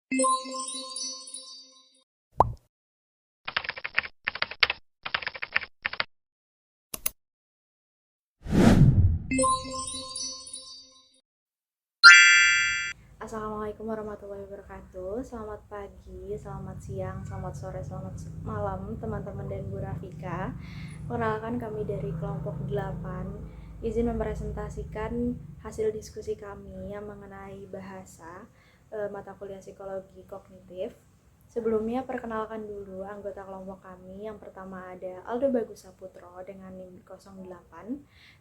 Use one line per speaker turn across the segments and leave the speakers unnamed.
Assalamualaikum warahmatullahi wabarakatuh. Selamat pagi, selamat siang, selamat sore, selamat malam teman-teman dan Bu Rafika. Perkenalkan, kami dari kelompok 8 izin mempresentasikan hasil diskusi kami yang mengenai bahasa mata kuliah psikologi kognitif. Sebelumnya perkenalkan dulu anggota kelompok kami. Yang pertama ada Aldo Bagus Saputro dengan NIM 08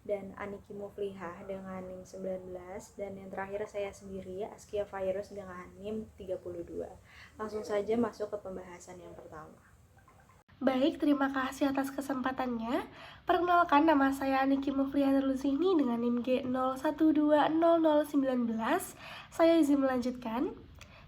dan Aniki Muflihah dengan NIM 19, dan yang terakhir saya sendiri Askia Virus dengan NIM 32. Langsung saja masuk ke pembahasan yang pertama.
Baik, terima kasih atas kesempatannya. Perkenalkan, nama saya Aniki Muflihah Rusini dengan NIM G01200019. Saya izin melanjutkan.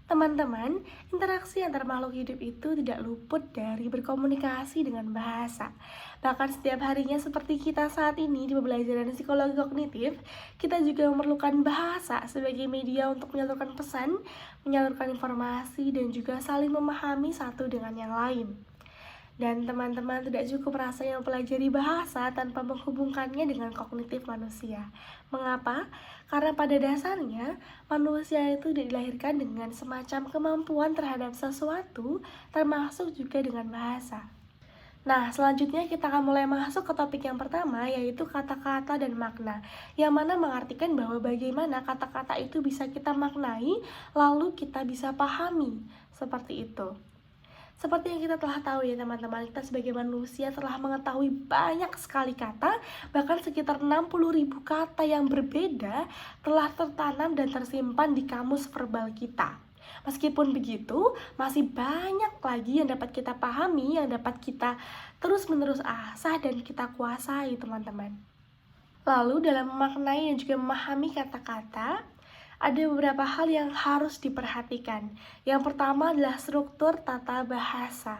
Teman-teman, interaksi antar makhluk hidup itu tidak luput dari berkomunikasi dengan bahasa. Bahkan setiap harinya seperti kita saat ini di pembelajaran psikologi kognitif, kita juga memerlukan bahasa sebagai media untuk menyalurkan pesan, menyalurkan informasi, dan juga saling memahami satu dengan yang lain. Dan teman-teman tidak cukup rasanya mempelajari bahasa tanpa menghubungkannya dengan kognitif manusia. Mengapa? Karena pada dasarnya manusia itu dilahirkan dengan semacam kemampuan terhadap sesuatu, termasuk juga dengan bahasa. Nah, selanjutnya kita akan mulai masuk ke topik yang pertama, yaitu kata-kata dan makna, yang mana mengartikan bahwa bagaimana kata-kata itu bisa kita maknai, lalu kita bisa pahami, seperti itu. Seperti yang kita telah tahu ya teman-teman, kita sebagai manusia telah mengetahui banyak sekali kata, bahkan sekitar 60.000 kata yang berbeda telah tertanam dan tersimpan di kamus verbal kita. Meskipun begitu, masih banyak lagi yang dapat kita pahami, yang dapat kita terus-menerus asah dan kita kuasai teman-teman. Lalu dalam memaknai dan juga memahami kata-kata, ada beberapa hal yang harus diperhatikan. Yang pertama adalah struktur tata bahasa.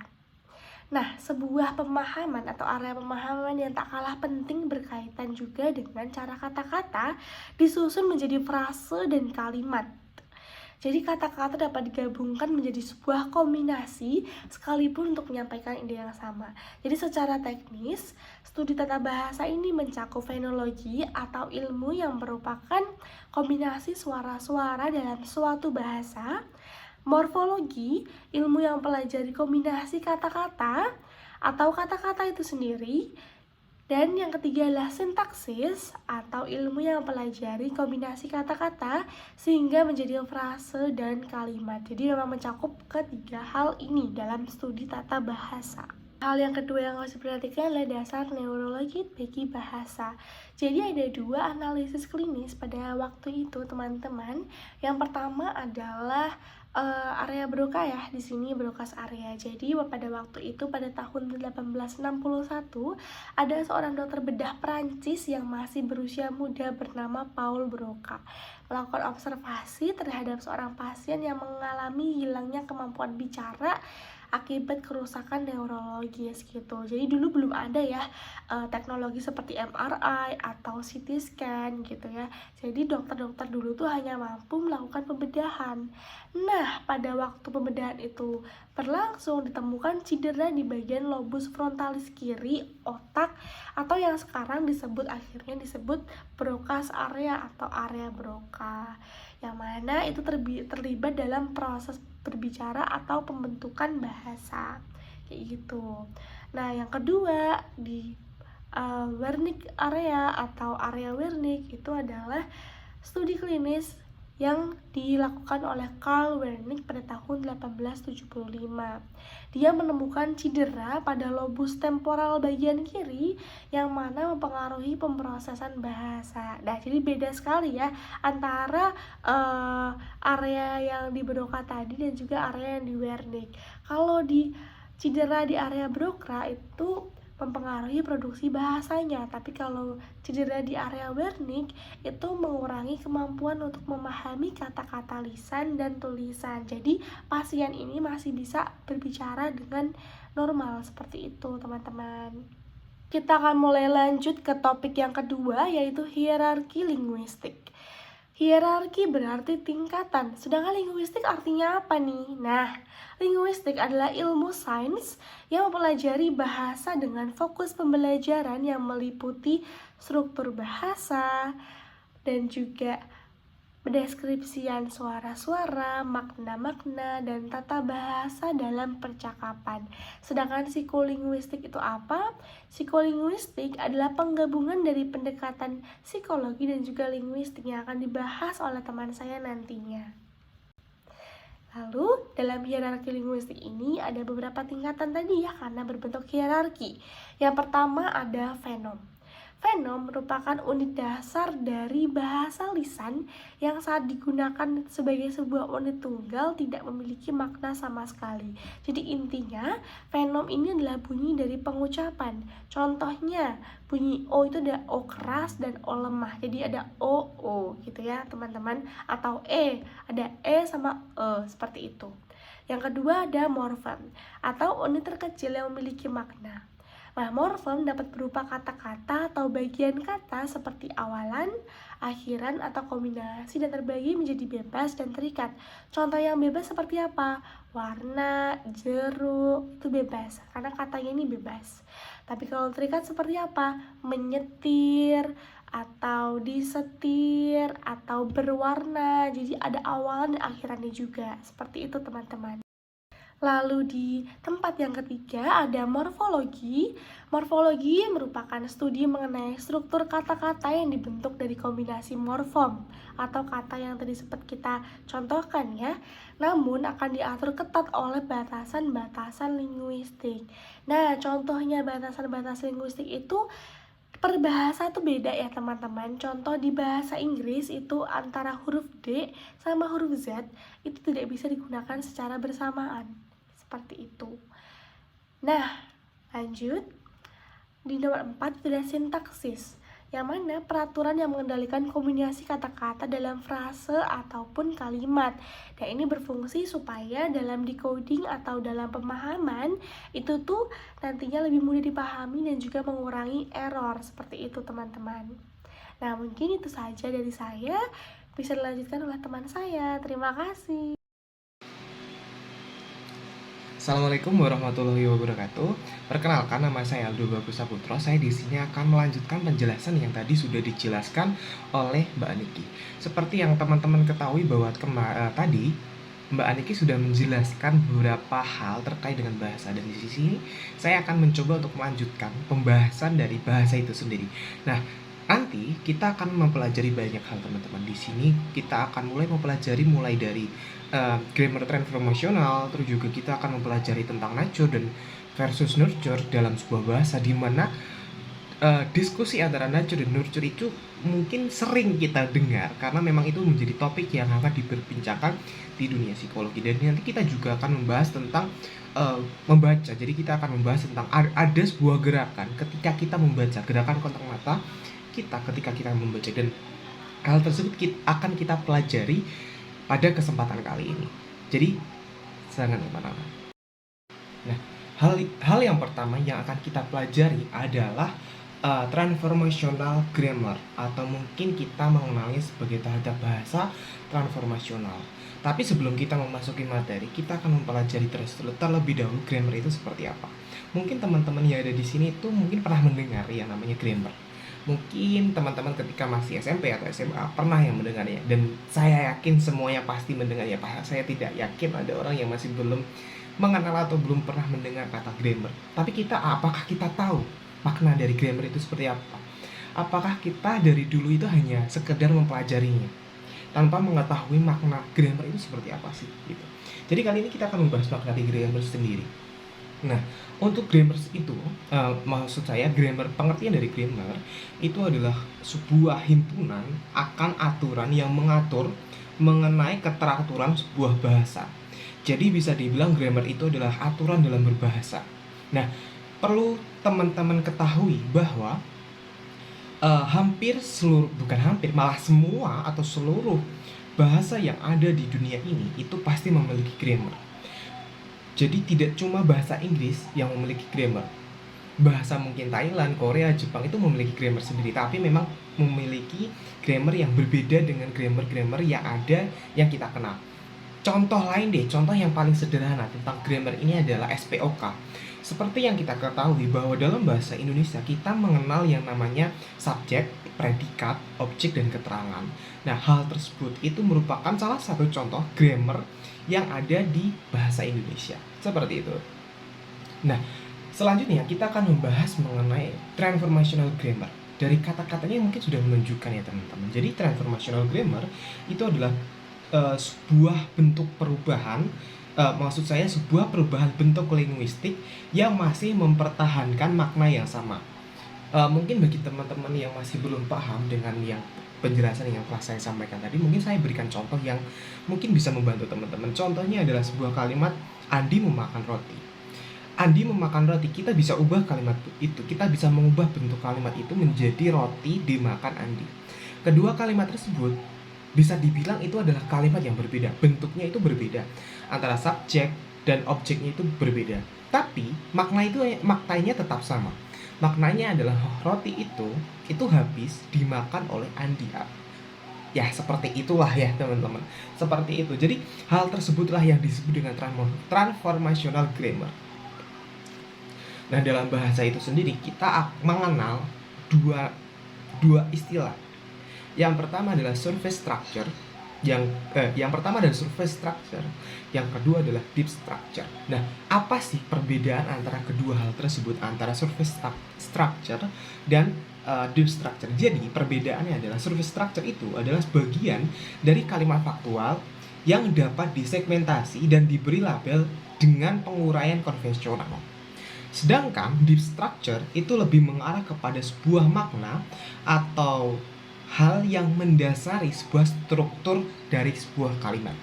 Nah, sebuah pemahaman atau area pemahaman yang tak kalah penting berkaitan juga dengan cara kata-kata disusun menjadi frase dan kalimat. Jadi kata-kata dapat digabungkan menjadi sebuah kombinasi sekalipun untuk menyampaikan ide yang sama. Jadi secara teknis, studi tata bahasa ini mencakup fenologi atau ilmu yang merupakan kombinasi suara-suara dalam suatu bahasa, morfologi, ilmu yang mempelajari kombinasi kata-kata atau kata-kata itu sendiri, dan yang ketiga adalah sintaksis atau ilmu yang mempelajari kombinasi kata-kata sehingga menjadi frase dan kalimat. Jadi memang mencakup ketiga hal ini dalam studi tata bahasa. Hal yang kedua yang harus diperhatikan adalah dasar neurologi bagi bahasa. Jadi ada dua analisis klinis pada waktu itu teman-teman. Yang pertama adalah area Broca ya, di sini Broca's area. Jadi pada waktu itu pada tahun 1861 ada seorang dokter bedah Prancis yang masih berusia muda bernama Paul Broca melakukan observasi terhadap seorang pasien yang mengalami hilangnya kemampuan bicara akibat kerusakan neurologis gitu. Jadi dulu belum ada ya teknologi seperti MRI atau CT scan gitu ya. Jadi dokter-dokter dulu tuh hanya mampu melakukan pembedahan. Nah, pada waktu pembedahan itu berlangsung ditemukan cedera di bagian lobus frontalis kiri otak atau yang sekarang akhirnya disebut Broca's area atau area Broca, yang mana itu terlibat dalam proses berbicara atau pembentukan bahasa kayak gitu. Nah, yang kedua di Wernicke area atau area Wernicke itu adalah studi klinis yang dilakukan oleh Carl Wernicke pada tahun 1875. Dia menemukan cedera pada lobus temporal bagian kiri yang mana mempengaruhi pemrosesan bahasa. Nah, jadi beda sekali ya antara area yang di Broca tadi dan juga area yang di Wernicke. Kalau di cedera di area Broca itu mempengaruhi produksi bahasanya, tapi kalau cedera di area Wernicke itu mengurangi kemampuan untuk memahami kata-kata lisan dan tulisan. Jadi pasien ini masih bisa berbicara dengan normal seperti itu teman-teman. Kita akan mulai lanjut ke topik yang kedua, yaitu hierarki linguistik. Hierarki berarti tingkatan, sedangkan linguistik artinya apa nih? Nah, linguistik adalah ilmu sains yang mempelajari bahasa dengan fokus pembelajaran yang meliputi struktur bahasa dan juga pendeskripsian suara-suara, makna-makna, dan tata bahasa dalam percakapan. Sedangkan psikolinguistik itu apa? Psikolinguistik adalah penggabungan dari pendekatan psikologi dan juga linguistik yang akan dibahas oleh teman saya nantinya. Lalu, dalam hierarki linguistik ini ada beberapa tingkatan tadi ya, karena berbentuk hierarki. Yang pertama ada fenom. Fenom merupakan unit dasar dari bahasa lisan yang saat digunakan sebagai sebuah unit tunggal tidak memiliki makna sama sekali. Jadi intinya, fenom ini adalah bunyi dari pengucapan. Contohnya, bunyi O itu ada O keras dan O lemah. Jadi ada O gitu ya teman-teman. Atau ada E sama E, seperti itu. Yang kedua ada morfem, atau unit terkecil yang memiliki makna. Nah, morfem dapat berupa kata-kata atau bagian kata seperti awalan, akhiran, atau kombinasi dan terbagi menjadi bebas dan terikat. Contoh yang bebas seperti apa? Warna, jeruk, itu bebas, karena katanya ini bebas. Tapi kalau terikat seperti apa? Menyetir, atau disetir, atau berwarna. Jadi ada awalan dan akhirannya juga. Seperti itu teman-teman. Lalu di tempat yang ketiga ada morfologi. Morfologi merupakan studi mengenai struktur kata-kata yang dibentuk dari kombinasi morfem atau kata yang tadi sempat kita contohkan ya. Namun akan diatur ketat oleh batasan-batasan linguistik. Nah, contohnya batasan-batasan linguistik itu per bahasa itu beda ya teman-teman. Contoh di bahasa Inggris itu antara huruf D sama huruf Z itu tidak bisa digunakan secara bersamaan. Seperti itu. Nah, lanjut. Di nomor 4 itu ada sintaksis, yang mana peraturan yang mengendalikan kombinasi kata-kata dalam frase ataupun kalimat. Dan ini berfungsi supaya dalam decoding atau dalam pemahaman itu tuh nantinya lebih mudah dipahami dan juga mengurangi error. Seperti itu teman-teman. Nah, mungkin itu saja dari saya. Bisa dilanjutkan oleh teman saya. Terima kasih.
Assalamualaikum warahmatullahi wabarakatuh. Perkenalkan, nama saya Aldo Bagus Saputro. Saya di sini akan melanjutkan penjelasan yang tadi sudah dijelaskan oleh Mbak Aniki. Seperti yang teman-teman ketahui bahwa tadi Mbak Aniki sudah menjelaskan beberapa hal terkait dengan bahasa, dan di sini saya akan mencoba untuk melanjutkan pembahasan dari bahasa itu sendiri. Nah, nanti kita akan mempelajari banyak hal teman-teman. Di sini kita akan mulai dari grammar transformational, terus juga kita akan mempelajari tentang nature dan versus nurture dalam sebuah bahasa, di mana diskusi antara nature dan nurture itu mungkin sering kita dengar karena memang itu menjadi topik yang akan diperbincangkan di dunia psikologi. Dan nanti kita juga akan membahas tentang membaca. Jadi kita akan membahas tentang ada sebuah gerakan ketika kita membaca, gerakan kontak mata kita ketika kita membaca, dan hal tersebut akan kita pelajari pada kesempatan kali ini. Jadi jangan kemana-mana. Nah, hal yang pertama yang akan kita pelajari adalah transformational grammar, atau mungkin kita mengenalnya sebagai terhadap bahasa transformasional. Tapi sebelum kita memasuki materi, kita akan mempelajari terlebih dahulu grammar itu seperti apa. Mungkin teman-teman yang ada di sini itu mungkin pernah mendengar yang namanya grammar. Mungkin teman-teman ketika masih SMP atau SMA pernah yang mendengarnya, dan saya yakin semuanya pasti mendengarnya. Saya tidak yakin ada orang yang masih belum mengenal atau belum pernah mendengar kata grammar. Tapi apakah kita tahu makna dari grammar itu seperti apa? Apakah kita dari dulu itu hanya sekedar mempelajarinya tanpa mengetahui makna grammar itu seperti apa sih gitu. Jadi kali ini kita akan membahas makna dari grammar sendiri. Nah, untuk grammar itu, maksud saya pengertian dari grammar itu adalah sebuah himpunan akan aturan yang mengatur mengenai keteraturan sebuah bahasa. Jadi bisa dibilang grammar itu adalah aturan dalam berbahasa. Nah, perlu teman-teman ketahui bahwa malah semua atau seluruh bahasa yang ada di dunia ini itu pasti memiliki grammar. Jadi tidak cuma bahasa Inggris yang memiliki grammar. Bahasa mungkin Thailand, Korea, Jepang itu memiliki grammar sendiri, tapi memang memiliki grammar yang berbeda dengan grammar-grammar yang ada yang kita kenal. Contoh lain deh, contoh yang paling sederhana tentang grammar ini adalah SPOK. Seperti yang kita ketahui bahwa dalam bahasa Indonesia kita mengenal yang namanya subjek, predikat, objek, dan keterangan. Nah, hal tersebut itu merupakan salah satu contoh grammar yang ada di bahasa Indonesia. Seperti itu. Nah, selanjutnya kita akan membahas mengenai transformational grammar. Dari kata-katanya mungkin sudah menunjukkan ya teman-teman. Jadi transformational grammar itu adalah sebuah bentuk perubahan, maksud saya sebuah perubahan bentuk linguistik yang masih mempertahankan makna yang sama. Mungkin bagi teman-teman yang masih belum paham dengan yang penjelasan yang telah saya sampaikan tadi, mungkin saya berikan contoh yang mungkin bisa membantu teman-teman. Contohnya adalah sebuah kalimat, Andi memakan roti. Andi memakan roti, kita bisa ubah kalimat itu, kita bisa mengubah bentuk kalimat itu menjadi roti dimakan Andi. Kedua kalimat tersebut bisa dibilang itu adalah kalimat yang berbeda, bentuknya itu berbeda, antara subjek dan objeknya itu berbeda, tapi maknanya tetap sama. Maknanya adalah roti itu habis dimakan oleh Andi. Ya seperti itulah ya teman-teman, seperti itu. Jadi hal tersebutlah yang disebut dengan transformational grammar. Nah, dalam bahasa itu sendiri kita mengenal dua istilah. Yang pertama adalah surface structure, yang pertama adalah surface structure, yang kedua adalah deep structure. Nah, apa sih perbedaan antara kedua hal tersebut, antara surface structure dan deep structure? Jadi perbedaannya adalah surface structure itu adalah sebagian dari kalimat faktual yang dapat disegmentasi dan diberi label dengan penguraian konvensional. Sedangkan deep structure itu lebih mengarah kepada sebuah makna atau hal yang mendasari sebuah struktur dari sebuah kalimat.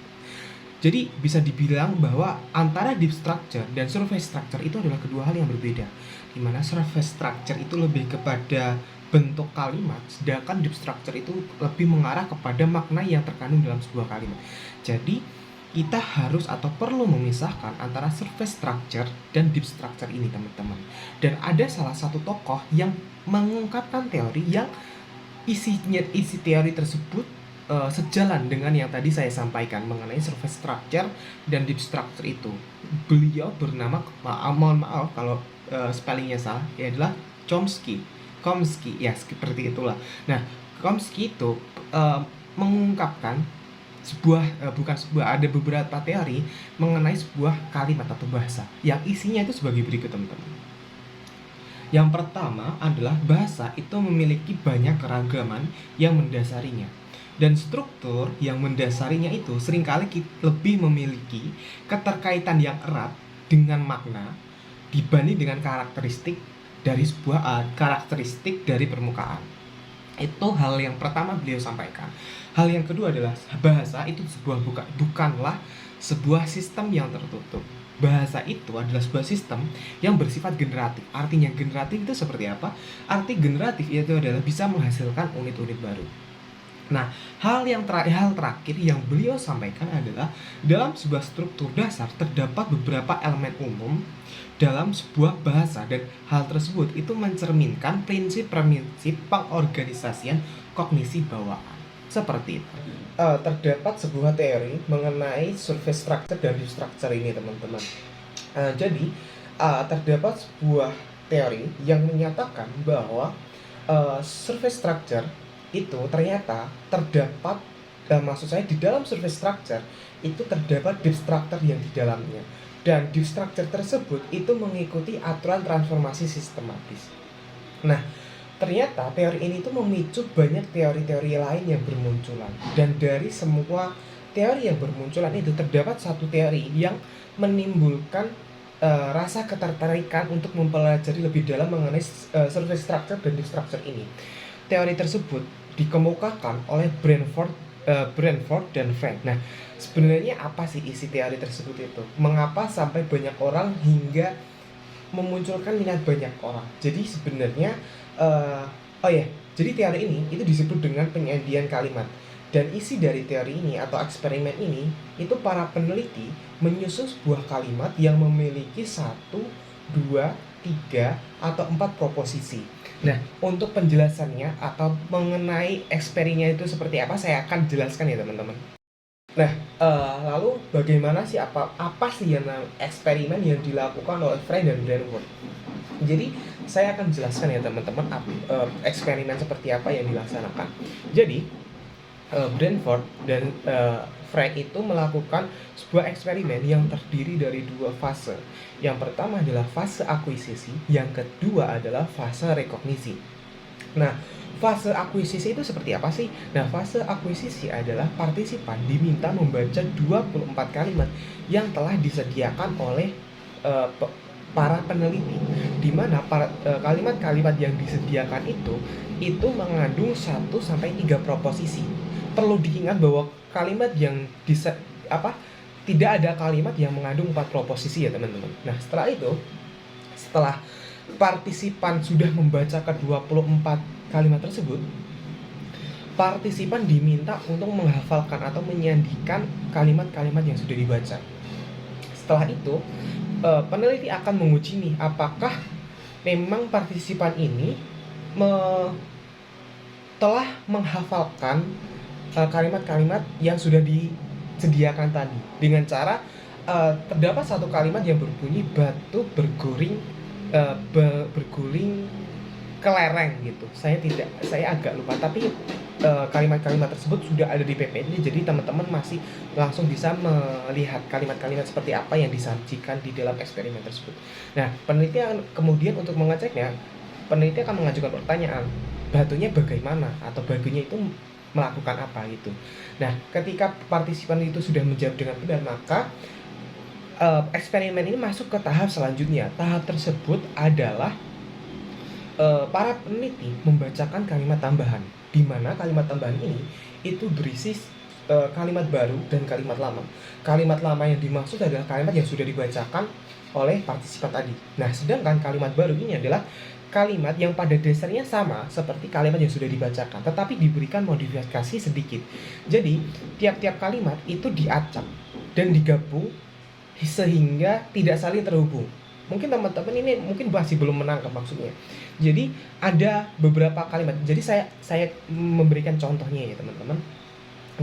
Jadi bisa dibilang bahwa antara deep structure dan surface structure itu adalah kedua hal yang berbeda. Di mana surface structure itu lebih kepada bentuk kalimat, sedangkan deep structure itu lebih mengarah kepada makna yang terkandung dalam sebuah kalimat. Jadi kita harus atau perlu memisahkan antara surface structure dan deep structure ini teman-teman. Dan ada salah satu tokoh yang mengungkapkan teori yang isi teori tersebut sejalan dengan yang tadi saya sampaikan mengenai surface structure dan deep structure itu. Beliau bernama, mohon maaf kalau spellingnya salah, ya adalah Chomsky, ya seperti itulah. Nah, Chomsky itu mengungkapkan ada beberapa teori mengenai sebuah kalimat atau bahasa yang isinya itu sebagai berikut teman-teman. Yang pertama adalah bahasa itu memiliki banyak keragaman yang mendasarinya, dan struktur yang mendasarinya itu seringkali lebih memiliki keterkaitan yang erat dengan makna dibanding dengan karakteristik dari permukaan. Itu hal yang pertama beliau sampaikan. Hal yang kedua adalah bahasa itu bukanlah sebuah sistem yang tertutup. Bahasa itu adalah sebuah sistem yang bersifat generatif. Artinya generatif itu seperti apa? Arti generatif itu adalah bisa menghasilkan unit-unit baru. Nah, hal terakhir yang beliau sampaikan adalah dalam sebuah struktur dasar terdapat beberapa elemen umum dalam sebuah bahasa, dan hal tersebut itu mencerminkan prinsip-prinsip pengorganisasian kognisi bawaan. Seperti itu. Terdapat sebuah teori mengenai surface structure dan deep structure ini teman-teman. Jadi terdapat sebuah teori yang menyatakan bahwa surface structure itu ternyata terdapat, maksud saya di dalam surface structure itu terdapat deep structure yang di dalamnya, dan deep structure tersebut itu mengikuti aturan transformasi sistematis. Nah, ternyata teori ini tuh memicu banyak teori-teori lain yang bermunculan, dan dari semua teori yang bermunculan itu terdapat satu teori yang menimbulkan rasa ketertarikan untuk mempelajari lebih dalam mengenai surface structure dan deep structure ini. Teori tersebut dikemukakan oleh Brentford dan Frank. Nah, sebenarnya apa sih isi teori tersebut itu? Mengapa sampai banyak orang hingga memunculkan minat banyak orang? Jadi sebenarnya jadi teori ini itu disebut dengan penyandian kalimat. Dan isi dari teori ini atau eksperimen ini, itu para peneliti menyusun sebuah kalimat yang memiliki 1, 2, 3, atau 4 proposisi. Nah, untuk penjelasannya atau mengenai eksperimennya itu seperti apa, saya akan jelaskan ya teman-teman. Nah, lalu bagaimana sih apa sih yang eksperimen yang dilakukan oleh Frey dan Brentford? Jadi saya akan jelaskan ya teman-teman eksperimen seperti apa yang dilaksanakan. Jadi Brentford dan Frey itu melakukan sebuah eksperimen yang terdiri dari dua fase. Yang pertama adalah fase akuisisi, yang kedua adalah fase rekognisi. Nah, fase akuisisi itu seperti apa sih? Nah, fase akuisisi adalah partisipan diminta membaca 24 kalimat yang telah disediakan oleh para peneliti, di mana kalimat-kalimat yang disediakan itu mengandung 1 sampai 3 proposisi. Perlu diingat bahwa kalimat yang tidak ada kalimat yang mengandung 4 proposisi ya teman-teman. Nah, setelah partisipan sudah membaca ke-24 kalimat tersebut, partisipan diminta untuk menghafalkan atau menyandikan kalimat-kalimat yang sudah dibaca. Setelah itu, peneliti akan menguji nih apakah memang partisipan ini telah menghafalkan kalimat-kalimat yang sudah disediakan tadi dengan cara terdapat satu kalimat yang berbunyi batu berguling ke lereng gitu. Saya agak lupa, tapi kalimat-kalimat tersebut sudah ada di PPT, jadi teman-teman masih langsung bisa melihat kalimat-kalimat seperti apa yang disajikan di dalam eksperimen tersebut. Nah, peneliti kemudian untuk mengeceknya, peneliti akan mengajukan pertanyaan, batunya bagaimana atau batunya itu melakukan apa gitu. Nah, ketika partisipan itu sudah menjawab dengan benar, maka eksperimen ini masuk ke tahap selanjutnya. Tahap tersebut adalah para peneliti membacakan kalimat tambahan, di mana kalimat tambahan ini itu berisi kalimat baru dan kalimat lama. Kalimat lama yang dimaksud adalah kalimat yang sudah dibacakan oleh partisipan tadi. Nah, sedangkan kalimat baru ini adalah kalimat yang pada dasarnya sama seperti kalimat yang sudah dibacakan, tetapi diberikan modifikasi sedikit. Jadi, tiap-tiap kalimat itu diacak dan digabung sehingga tidak saling terhubung. Mungkin teman-teman ini masih belum menangkap maksudnya. Jadi, ada beberapa kalimat. Jadi, saya memberikan contohnya ya, teman-teman.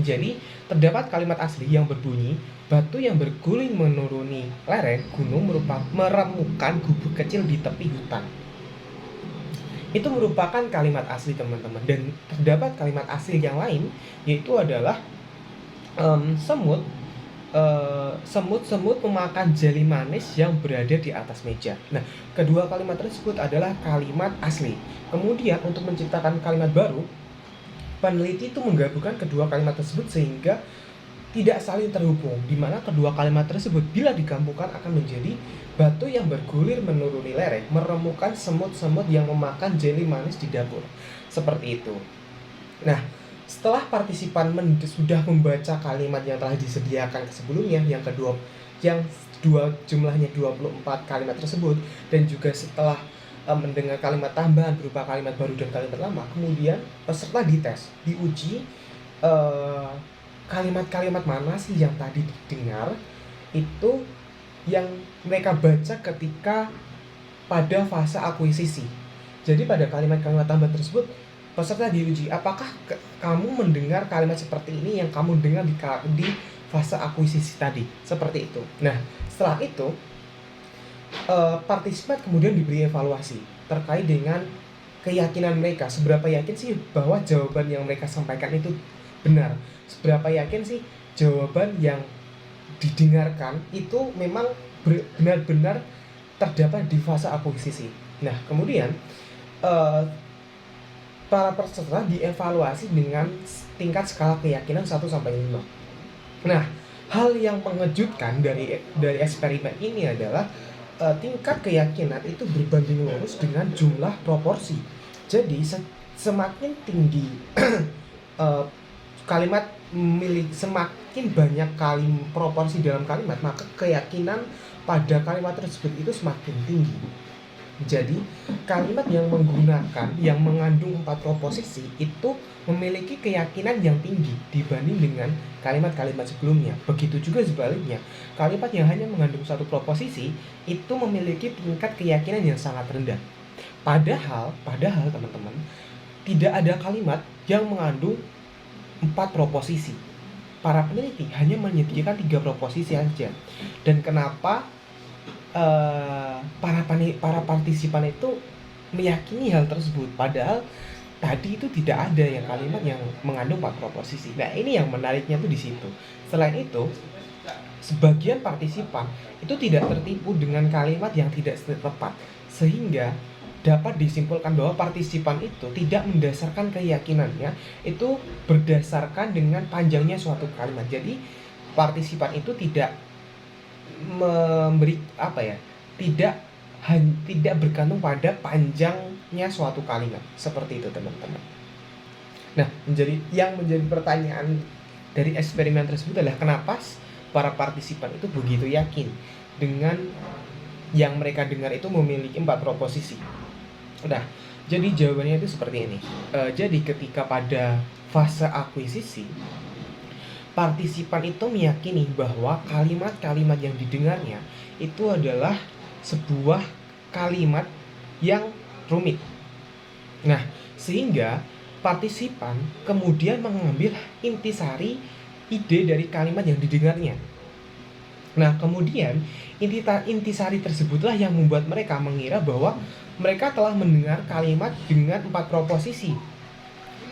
Jadi, terdapat kalimat asli yang berbunyi, batu yang berguling menuruni lereng gunung meremukan gubuk kecil di tepi hutan. Itu merupakan kalimat asli teman-teman. Dan terdapat kalimat asli yang lain, yaitu adalah semut memakan jeli manis yang berada di atas meja. Nah, kedua kalimat tersebut adalah kalimat asli. Kemudian untuk menciptakan kalimat baru, peneliti itu menggabungkan kedua kalimat tersebut sehingga tidak saling terhubung, di mana kedua kalimat tersebut bila digabungkan akan menjadi batu yang bergulir menuruni lereng meremukan semut-semut yang memakan jeli manis di dapur. Seperti itu. Nah, setelah partisipan sudah membaca kalimat yang telah disediakan sebelumnya, yang jumlahnya 24 kalimat tersebut, dan juga setelah mendengar kalimat tambahan berupa kalimat baru dan kalimat lama, kemudian peserta dites, diuji kalimat-kalimat mana sih yang tadi didengar itu yang mereka baca ketika pada fase akuisisi. Jadi pada kalimat-kalimat tambahan tersebut peserta diuji apakah kamu mendengar kalimat seperti ini yang kamu dengar di fase akuisisi tadi, seperti itu. Nah, setelah itu partisipan kemudian diberi evaluasi terkait dengan keyakinan mereka, seberapa yakin sih bahwa jawaban yang mereka sampaikan itu benar, seberapa yakin sih jawaban yang didengarkan itu memang benar-benar terdapat di fase akuisisi. Nah, kemudian para peserta dievaluasi dengan tingkat skala keyakinan 1 sampai 5. Nah, hal yang mengejutkan dari eksperimen ini adalah tingkat keyakinan itu berbanding lurus dengan jumlah proporsi. Jadi semakin tinggi kalimat semakin banyak proporsi dalam kalimat, maka keyakinan pada kalimat tersebut itu semakin tinggi. Jadi kalimat yang mengandung 4 proposisi itu memiliki keyakinan yang tinggi dibanding dengan kalimat-kalimat sebelumnya. Begitu juga sebaliknya, kalimat yang hanya mengandung 1 proposisi itu memiliki tingkat keyakinan yang sangat rendah. Padahal teman-teman, tidak ada kalimat yang mengandung 4 proposisi. Para peneliti hanya menyediakan 3 proposisi saja. Dan kenapa para partisipan itu meyakini hal tersebut? Padahal tadi itu tidak ada yang kalimat yang mengandung 4 proposisi. Nah, ini yang menariknya tuh di situ. Selain itu, sebagian partisipan itu tidak tertipu dengan kalimat yang tidak tepat, sehingga dapat disimpulkan bahwa partisipan itu tidak mendasarkan keyakinannya itu berdasarkan dengan panjangnya suatu kalimat. Jadi partisipan itu tidak memberi tidak bergantung pada panjangnya suatu kalimat, seperti itu teman-teman. Nah, yang menjadi pertanyaan dari eksperimen tersebut adalah kenapa para partisipan itu begitu yakin dengan yang mereka dengar itu memiliki 4 proposisi. Udah, jadi jawabannya itu seperti ini. Jadi ketika pada fase akuisisi, partisipan itu meyakini bahwa kalimat-kalimat yang didengarnya itu adalah sebuah kalimat yang rumit. Nah, sehingga partisipan kemudian mengambil intisari ide dari kalimat yang didengarnya. Nah, kemudian intisari tersebutlah yang membuat mereka mengira bahwa mereka telah mendengar kalimat dengan 4 proposisi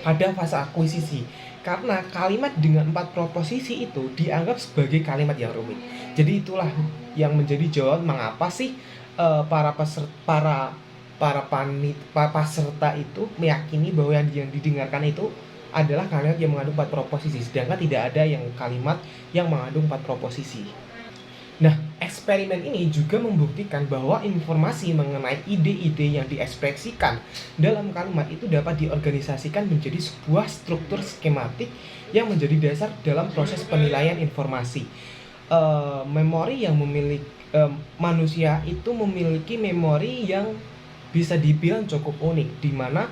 pada fase akuisisi. Karena kalimat dengan 4 proposisi itu dianggap sebagai kalimat yang rumit. Jadi itulah yang menjadi jawaban mengapa sih para peserta itu meyakini bahwa yang didengarkan itu adalah kalimat yang mengandung 4 proposisi, sedangkan tidak ada yang kalimat yang mengandung 4 proposisi. Nah, eksperimen ini juga membuktikan bahwa informasi mengenai ide-ide yang diekspresikan dalam kalimat itu dapat diorganisasikan menjadi sebuah struktur skematik yang menjadi dasar dalam proses penilaian informasi. Memori yang manusia itu memiliki memori yang bisa dibilang cukup unik, di mana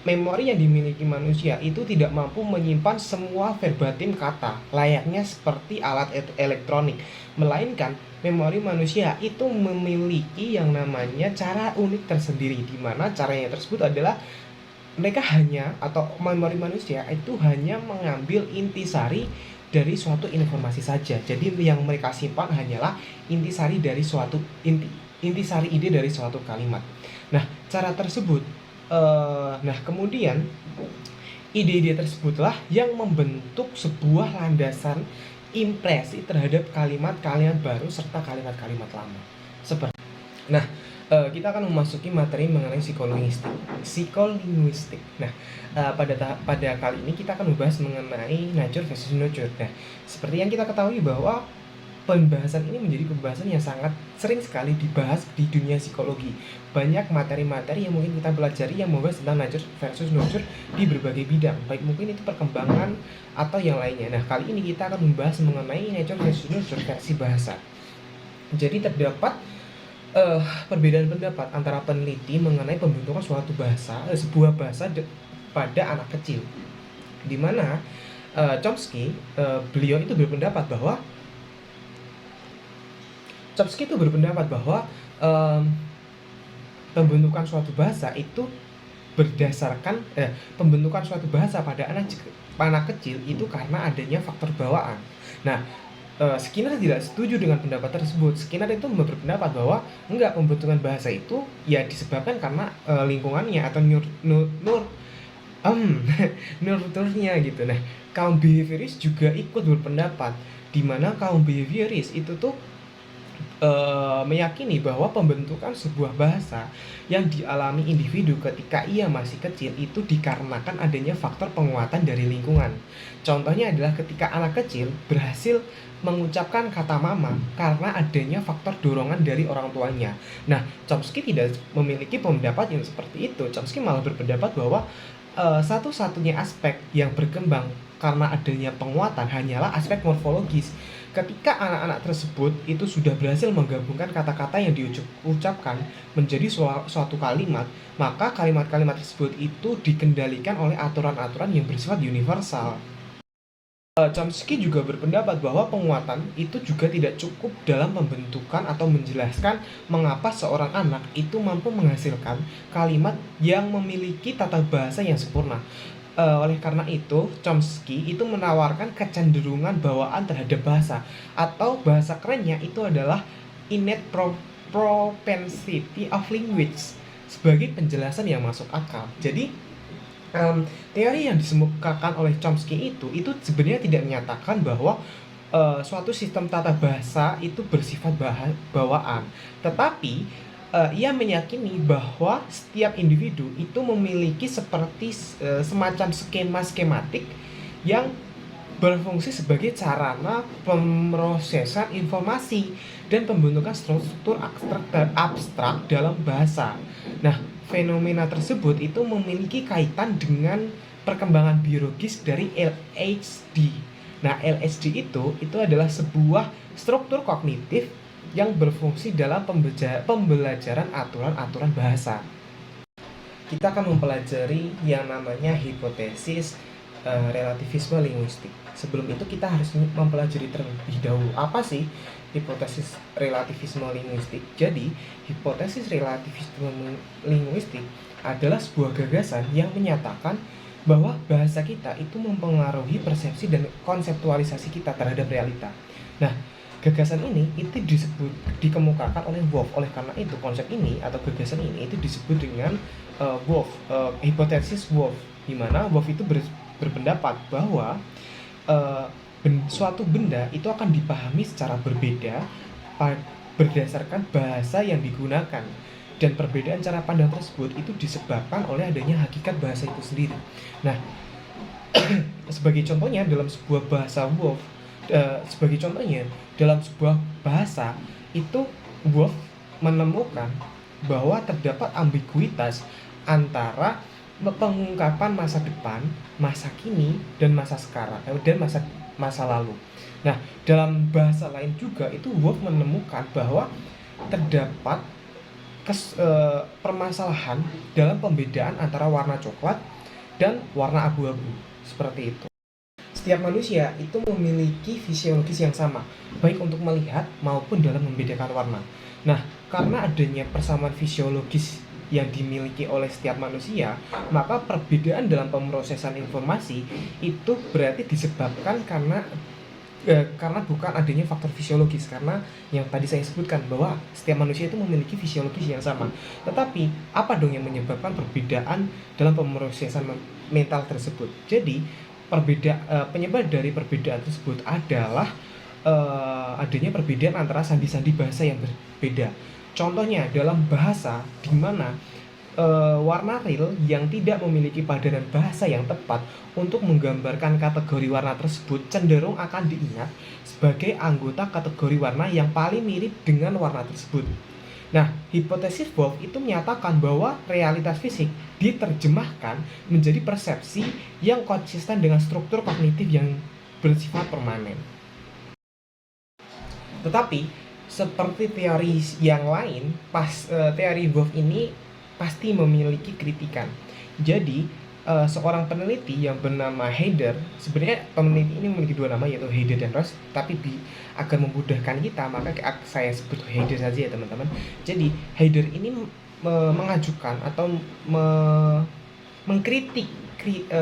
memori yang dimiliki manusia itu tidak mampu menyimpan semua verbatim kata layaknya seperti alat elektronik, melainkan memori manusia itu memiliki yang namanya cara unik tersendiri, di mana caranya tersebut adalah memori manusia itu hanya mengambil intisari dari suatu informasi saja. Jadi yang mereka simpan hanyalah intisari ide dari suatu kalimat. Nah, cara tersebut kemudian ide-ide tersebutlah yang membentuk sebuah landasan impresi terhadap kalimat-kalimat baru serta kalimat-kalimat lama. Kita akan memasuki materi mengenai psikolinguistik. Nah, pada kali ini kita akan membahas mengenai nature versus nurture. Nah, seperti yang kita ketahui bahwa pembahasan ini menjadi pembahasan yang sangat sering sekali dibahas di dunia psikologi. Banyak materi-materi yang mungkin kita pelajari yang membahas tentang nature versus nurture di berbagai bidang, baik mungkin itu perkembangan atau yang lainnya. Nah, kali ini kita akan membahas mengenai nature versus nurture versi bahasa. Jadi terdapat perbedaan pendapat antara peneliti mengenai pembentukan sebuah bahasa pada anak kecil, di mana Chomsky beliau itu berpendapat bahwa pembentukan suatu bahasa itu berdasarkan pembentukan suatu bahasa pada anak kecil itu karena adanya faktor bawaan. Nah, Skinner tidak setuju dengan pendapat tersebut. Skinner itu berpendapat bahwa pembentukan bahasa itu ya disebabkan karena lingkungannya atau nurturnya gitu. Nah, kaum behavioris juga ikut berpendapat, di mana kaum behavioris itu tuh meyakini bahwa pembentukan sebuah bahasa yang dialami individu ketika ia masih kecil itu dikarenakan adanya faktor penguatan dari lingkungan. Contohnya adalah ketika anak kecil berhasil mengucapkan kata mama karena adanya faktor dorongan dari orang tuanya. Nah, Chomsky tidak memiliki pendapat yang seperti itu. Chomsky malah berpendapat bahwa satu-satunya aspek yang berkembang karena adanya penguatan hanyalah aspek morfologis. Ketika anak-anak tersebut itu sudah berhasil menggabungkan kata-kata yang diucapkan menjadi suatu kalimat, maka kalimat-kalimat tersebut itu dikendalikan oleh aturan-aturan yang bersifat universal. Chomsky juga berpendapat bahwa penguatan itu juga tidak cukup dalam pembentukan atau menjelaskan mengapa seorang anak itu mampu menghasilkan kalimat yang memiliki tata bahasa yang sempurna. Oleh karena itu, Chomsky itu menawarkan kecenderungan bawaan terhadap bahasa, atau bahasa kerennya itu adalah innate propensity of language, sebagai penjelasan yang masuk akal. Jadi teori yang dikemukakan oleh Chomsky itu sebenarnya tidak menyatakan bahwa suatu sistem tata bahasa itu bersifat bawaan, tetapi ia meyakini bahwa setiap individu itu memiliki seperti semacam skema skematik yang berfungsi sebagai sarana pemrosesan informasi dan pembentukan struktur abstrak dalam bahasa. Nah, fenomena tersebut itu memiliki kaitan dengan perkembangan biologis dari LSD. Nah, LSD itu adalah sebuah struktur kognitif yang berfungsi dalam pembelajaran aturan-aturan bahasa. Kita akan mempelajari yang namanya hipotesis relativisme linguistik. Sebelum itu kita harus mempelajari terlebih dahulu apa sih hipotesis relativisme linguistik. Jadi, hipotesis relativisme linguistik adalah sebuah gagasan yang menyatakan bahwa bahasa kita itu mempengaruhi persepsi dan konseptualisasi kita terhadap realita. Nah, gagasan ini itu dikemukakan oleh Wolff. Oleh karena itu, konsep ini atau gagasan ini itu disebut dengan Wolff, hipotesis Wolff, di mana Wolff itu berpendapat bahwa suatu benda itu akan dipahami secara berbeda berdasarkan bahasa yang digunakan, dan perbedaan cara pandang tersebut itu disebabkan oleh adanya hakikat bahasa itu sendiri. Nah, sebagai contohnya dalam sebuah bahasa Wolff, dalam sebuah bahasa itu Wolff menemukan bahwa terdapat ambiguitas antara pengungkapan masa depan, masa kini, dan masa sekarang, dan masa lalu. Nah, dalam bahasa lain juga itu Wolff menemukan bahwa terdapat permasalahan dalam pembedaan antara warna coklat dan warna abu-abu, seperti itu. Setiap manusia itu memiliki fisiologis yang sama, baik untuk melihat maupun dalam membedakan warna. Nah, karena adanya persamaan fisiologis yang dimiliki oleh setiap manusia, maka perbedaan dalam pemrosesan informasi itu berarti disebabkan karena bukan adanya faktor fisiologis, karena yang tadi saya sebutkan bahwa setiap manusia itu memiliki fisiologis yang sama. Tetapi apa dong yang menyebabkan perbedaan dalam pemrosesan mental tersebut? Jadi penyebab dari perbedaan tersebut adalah adanya perbedaan antara sandi-sandi bahasa yang berbeda. Contohnya dalam bahasa di mana warna real yang tidak memiliki padanan bahasa yang tepat untuk menggambarkan kategori warna tersebut cenderung akan diingat sebagai anggota kategori warna yang paling mirip dengan warna tersebut. Nah, hipotesis Wolff itu menyatakan bahwa realitas fisik diterjemahkan menjadi persepsi yang konsisten dengan struktur kognitif yang bersifat permanen. Tetapi seperti teori yang lain, teori Wolff ini pasti memiliki kritikan. Jadi, seorang peneliti yang bernama Heider, sebenarnya peneliti ini memiliki dua nama, yaitu Heider dan Ross, tapi agar memudahkan kita, maka saya sebut Heider saja ya teman-teman. Jadi, Heider ini mengajukan atau mengkritik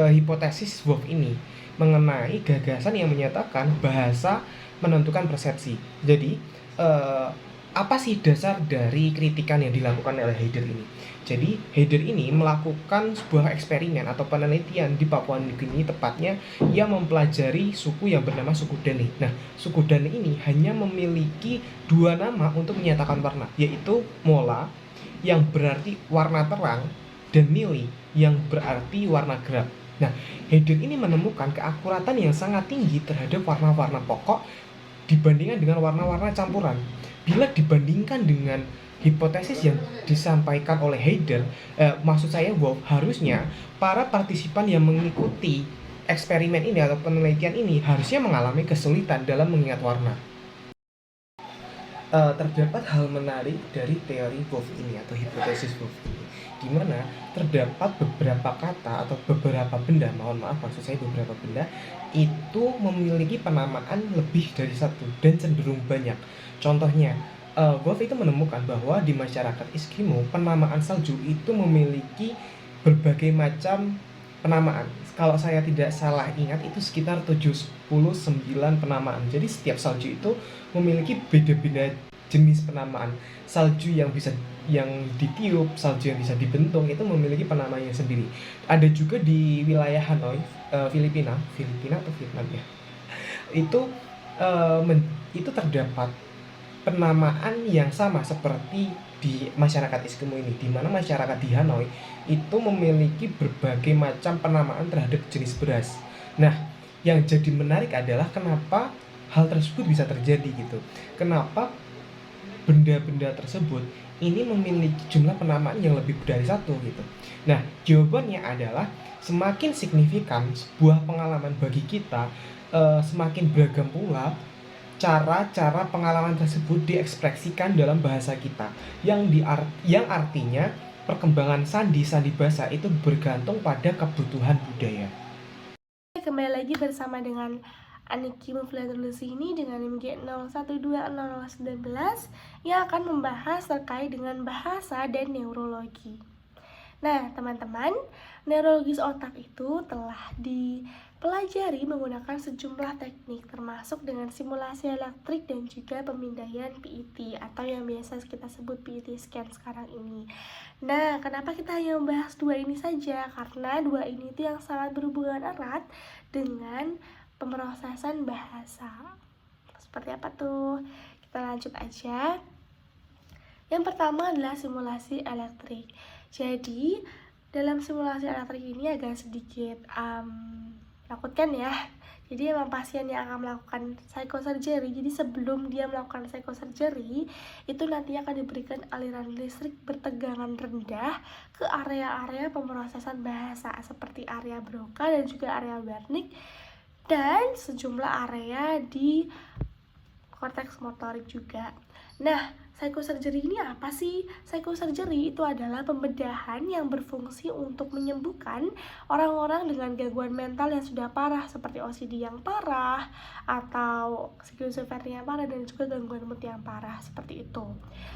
hipotesis Wolff ini mengenai gagasan yang menyatakan bahasa menentukan persepsi. Jadi, apa sih dasar dari kritikan yang dilakukan oleh Heider ini? Jadi Heider ini melakukan sebuah eksperimen atau penelitian di Papua Nugini, tepatnya ia mempelajari suku yang bernama suku Dani. Nah, suku Dani ini hanya memiliki dua nama untuk menyatakan warna, yaitu Mola yang berarti warna terang dan Mili yang berarti warna gelap. Nah, Heider ini menemukan keakuratan yang sangat tinggi terhadap warna-warna pokok dibandingkan dengan warna-warna campuran. Bila dibandingkan dengan hipotesis yang disampaikan oleh Heider, maksud saya Wolff, harusnya para partisipan yang mengikuti eksperimen ini atau penelitian ini harusnya mengalami kesulitan dalam mengingat warna. terdapat hal menarik dari teori Wolff ini atau hipotesis Wolff ini, di mana terdapat beberapa kata atau beberapa benda, maksud saya beberapa benda itu memiliki penamaan lebih dari satu dan cenderung banyak. Contohnya, Wolff itu menemukan bahwa di masyarakat Eskimo penamaan salju itu memiliki berbagai macam penamaan. Kalau saya tidak salah ingat itu sekitar 79 penamaan. Jadi setiap salju itu memiliki beda-beda jenis penamaan. Salju yang ditiup, salju yang bisa dibentuk itu memiliki penamaannya sendiri. Ada juga di wilayah Hanoi, Filipina atau Vietnam ya. Itu terdapat penamaan yang sama seperti di masyarakat Eskimo ini, di mana masyarakat di Hanoi itu memiliki berbagai macam penamaan terhadap jenis beras. Nah, yang jadi menarik adalah kenapa hal tersebut bisa terjadi gitu. Kenapa benda-benda tersebut ini memiliki jumlah penamaan yang lebih dari satu gitu. Nah, jawabannya adalah semakin signifikan sebuah pengalaman bagi kita, semakin beragam pula cara-cara pengalaman tersebut diekspresikan dalam bahasa kita, yang artinya perkembangan sandi bahasa itu bergantung pada kebutuhan budaya.
Kembali lagi bersama dengan Aniki Mufliatulusi ini dengan NIM G012019 yang akan membahas terkait dengan bahasa dan neurologi. Nah, teman-teman, neurologis otak itu telah dipelajari menggunakan sejumlah teknik termasuk dengan simulasi elektrik dan juga pemindaian PET atau yang biasa kita sebut PET scan sekarang ini. Nah, kenapa kita hanya membahas dua ini saja? Karena dua ini itu yang sangat berhubungan erat dengan pemrosesan bahasa. Seperti apa tuh? Kita lanjut aja. Yang pertama adalah simulasi elektrik. Jadi, dalam simulasi elektrik ini agak sedikit menakutkan ya. Jadi memang pasien yang akan melakukan psychosurgery, jadi sebelum dia melakukan psychosurgery, itu nantinya akan diberikan aliran listrik bertegangan rendah ke area-area pemrosesan bahasa seperti area Broca dan juga area Wernicke dan sejumlah area di korteks motorik juga. Nah, psychosurgery ini apa sih? Psychosurgery itu adalah pembedahan yang berfungsi untuk menyembuhkan orang-orang dengan gangguan mental yang sudah parah seperti OCD yang parah atau skizofrenia yang parah dan juga gangguan mood yang parah seperti itu.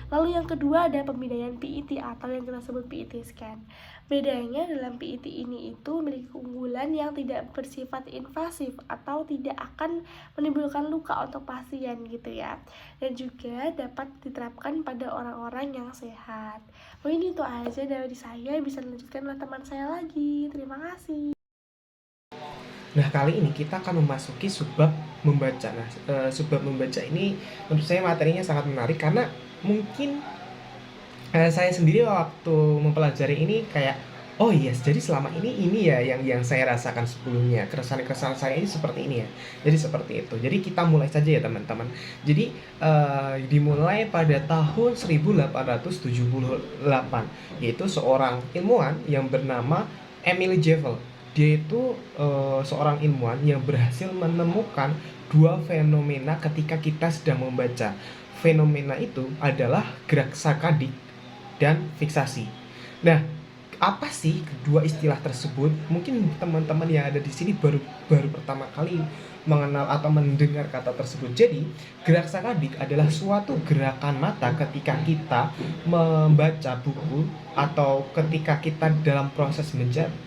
Lalu yang kedua ada pemindaian PET atau yang kita sebut PET scan. Bedanya dalam PET ini itu memiliki keunggulan yang tidak bersifat invasif atau tidak akan menimbulkan luka untuk pasien gitu ya. Dan juga dapat diterapkan pada orang-orang yang sehat. Mungkin itu aja dari saya, bisa dilanjutkan oleh teman saya lagi. Terima kasih.
Nah, kali ini kita akan memasuki subbab membaca. Nah, subbab membaca ini menurut saya materinya sangat menarik karena mungkin saya sendiri waktu mempelajari ini kayak oh yes, jadi selama ini ya yang saya rasakan sebelumnya, keresahan saya ini seperti ini ya. Jadi seperti itu. Jadi kita mulai saja ya teman-teman. Jadi dimulai pada tahun 1878, yaitu seorang ilmuwan yang bernama Emily Jekyll. Dia itu seorang ilmuwan yang berhasil menemukan dua fenomena ketika kita sedang membaca. Fenomena itu adalah gerak sakadik dan fiksasi. Nah, apa sih kedua istilah tersebut? Mungkin teman-teman yang ada di sini baru pertama kali mengenal atau mendengar kata tersebut. Jadi, gerak sakadik adalah suatu gerakan mata ketika kita membaca buku atau ketika kita dalam proses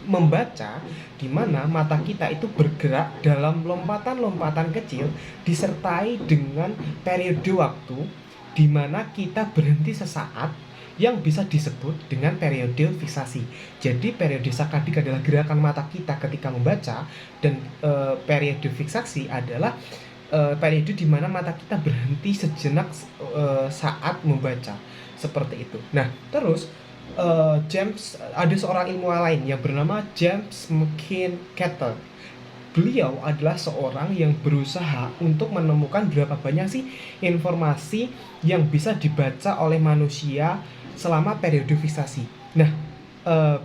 membaca, di mana mata kita itu bergerak dalam lompatan-lompatan kecil disertai dengan periode waktu di mana kita berhenti sesaat yang bisa disebut dengan periode fiksasi. Jadi periode sakadik adalah gerakan mata kita ketika membaca dan periode fiksasi adalah periode di mana mata kita berhenti sejenak saat membaca. Seperti itu. Nah, terus ada seorang ilmuwan lain yang bernama James McKincatter. Beliau adalah seorang yang berusaha untuk menemukan berapa banyak sih informasi yang bisa dibaca oleh manusia selama periode fiksasi. Nah,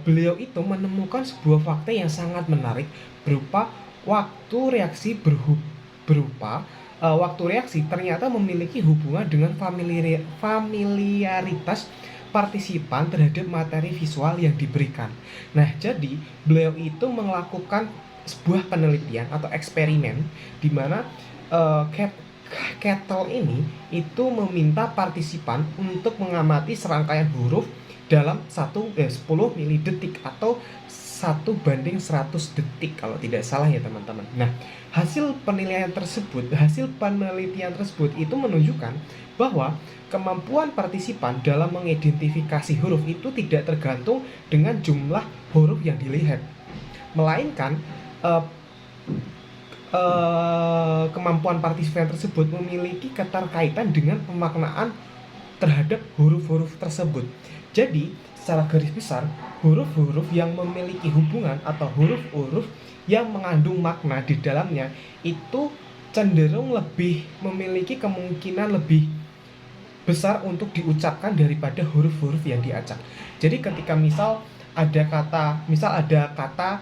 beliau itu menemukan sebuah fakta yang sangat menarik berupa waktu reaksi berupa waktu reaksi ternyata memiliki hubungan dengan familiaritas partisipan terhadap materi visual yang diberikan. Nah, jadi beliau itu melakukan sebuah penelitian atau eksperimen di mana Kettle ini itu meminta partisipan untuk mengamati serangkaian huruf dalam 10 milidetik atau 1:100 detik kalau tidak salah ya teman-teman. Nah, hasil penelitian tersebut itu menunjukkan bahwa kemampuan partisipan dalam mengidentifikasi huruf itu tidak tergantung dengan jumlah huruf yang dilihat, melainkan kemampuan partisipan tersebut memiliki keterkaitan dengan pemaknaan terhadap huruf-huruf tersebut. Jadi, secara garis besar, huruf-huruf yang memiliki hubungan atau huruf-huruf yang mengandung makna di dalamnya itu cenderung lebih memiliki kemungkinan lebih besar untuk diucapkan daripada huruf-huruf yang diacak. Jadi ketika ada kata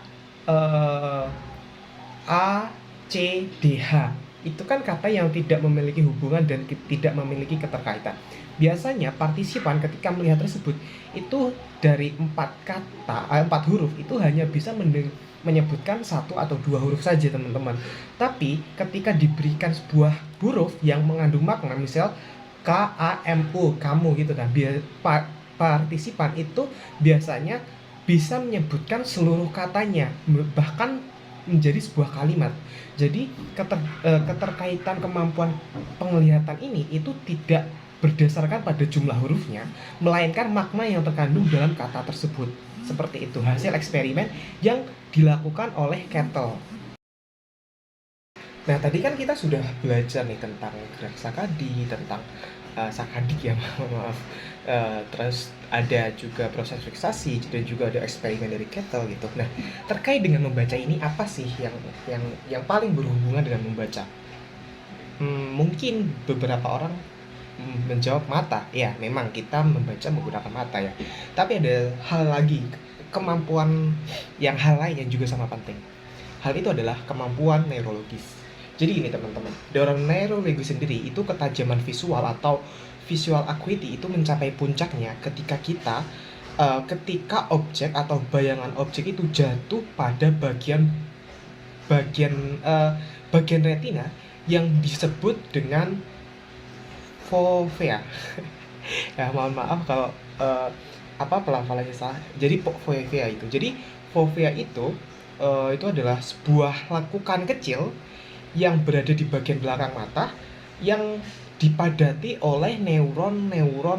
A, C, D, H, itu kan kata yang tidak memiliki hubungan dan tidak memiliki keterkaitan. Biasanya partisipan ketika melihat tersebut itu dari 4 huruf itu hanya bisa menyebutkan 1 atau 2 huruf saja teman-teman. Tapi ketika diberikan sebuah huruf yang mengandung makna, misal KAMU, kamu gitu kan, partisipan itu biasanya bisa menyebutkan seluruh katanya, bahkan menjadi sebuah kalimat. Jadi keterkaitan kemampuan penglihatan ini itu tidak berdasarkan pada jumlah hurufnya, melainkan makna yang terkandung dalam kata tersebut. Seperti itu hasil eksperimen yang dilakukan oleh Kettle. Nah, tadi kan kita sudah belajar nih tentang gerak sakadi, tentang sakadik ya, maaf. Terus ada juga proses fiksasi dan juga ada eksperimen dari Kettle gitu. Nah, terkait dengan membaca ini apa sih yang paling berhubungan dengan membaca? Mungkin beberapa orang menjawab mata. Ya, memang kita membaca menggunakan mata ya. Tapi ada hal lagi, hal lain yang juga sama penting. Hal itu adalah kemampuan neurologis. Jadi ini teman-teman, dalam neurologi sendiri itu ketajaman visual atau visual acuity itu mencapai puncaknya ketika objek atau bayangan objek itu jatuh pada bagian retina yang disebut dengan fovea. Ya, mohon maaf kalau pelafalannya salah. Jadi fovea itu. Jadi fovea itu adalah sebuah lekukan kecil yang berada di bagian belakang mata yang dipadati oleh neuron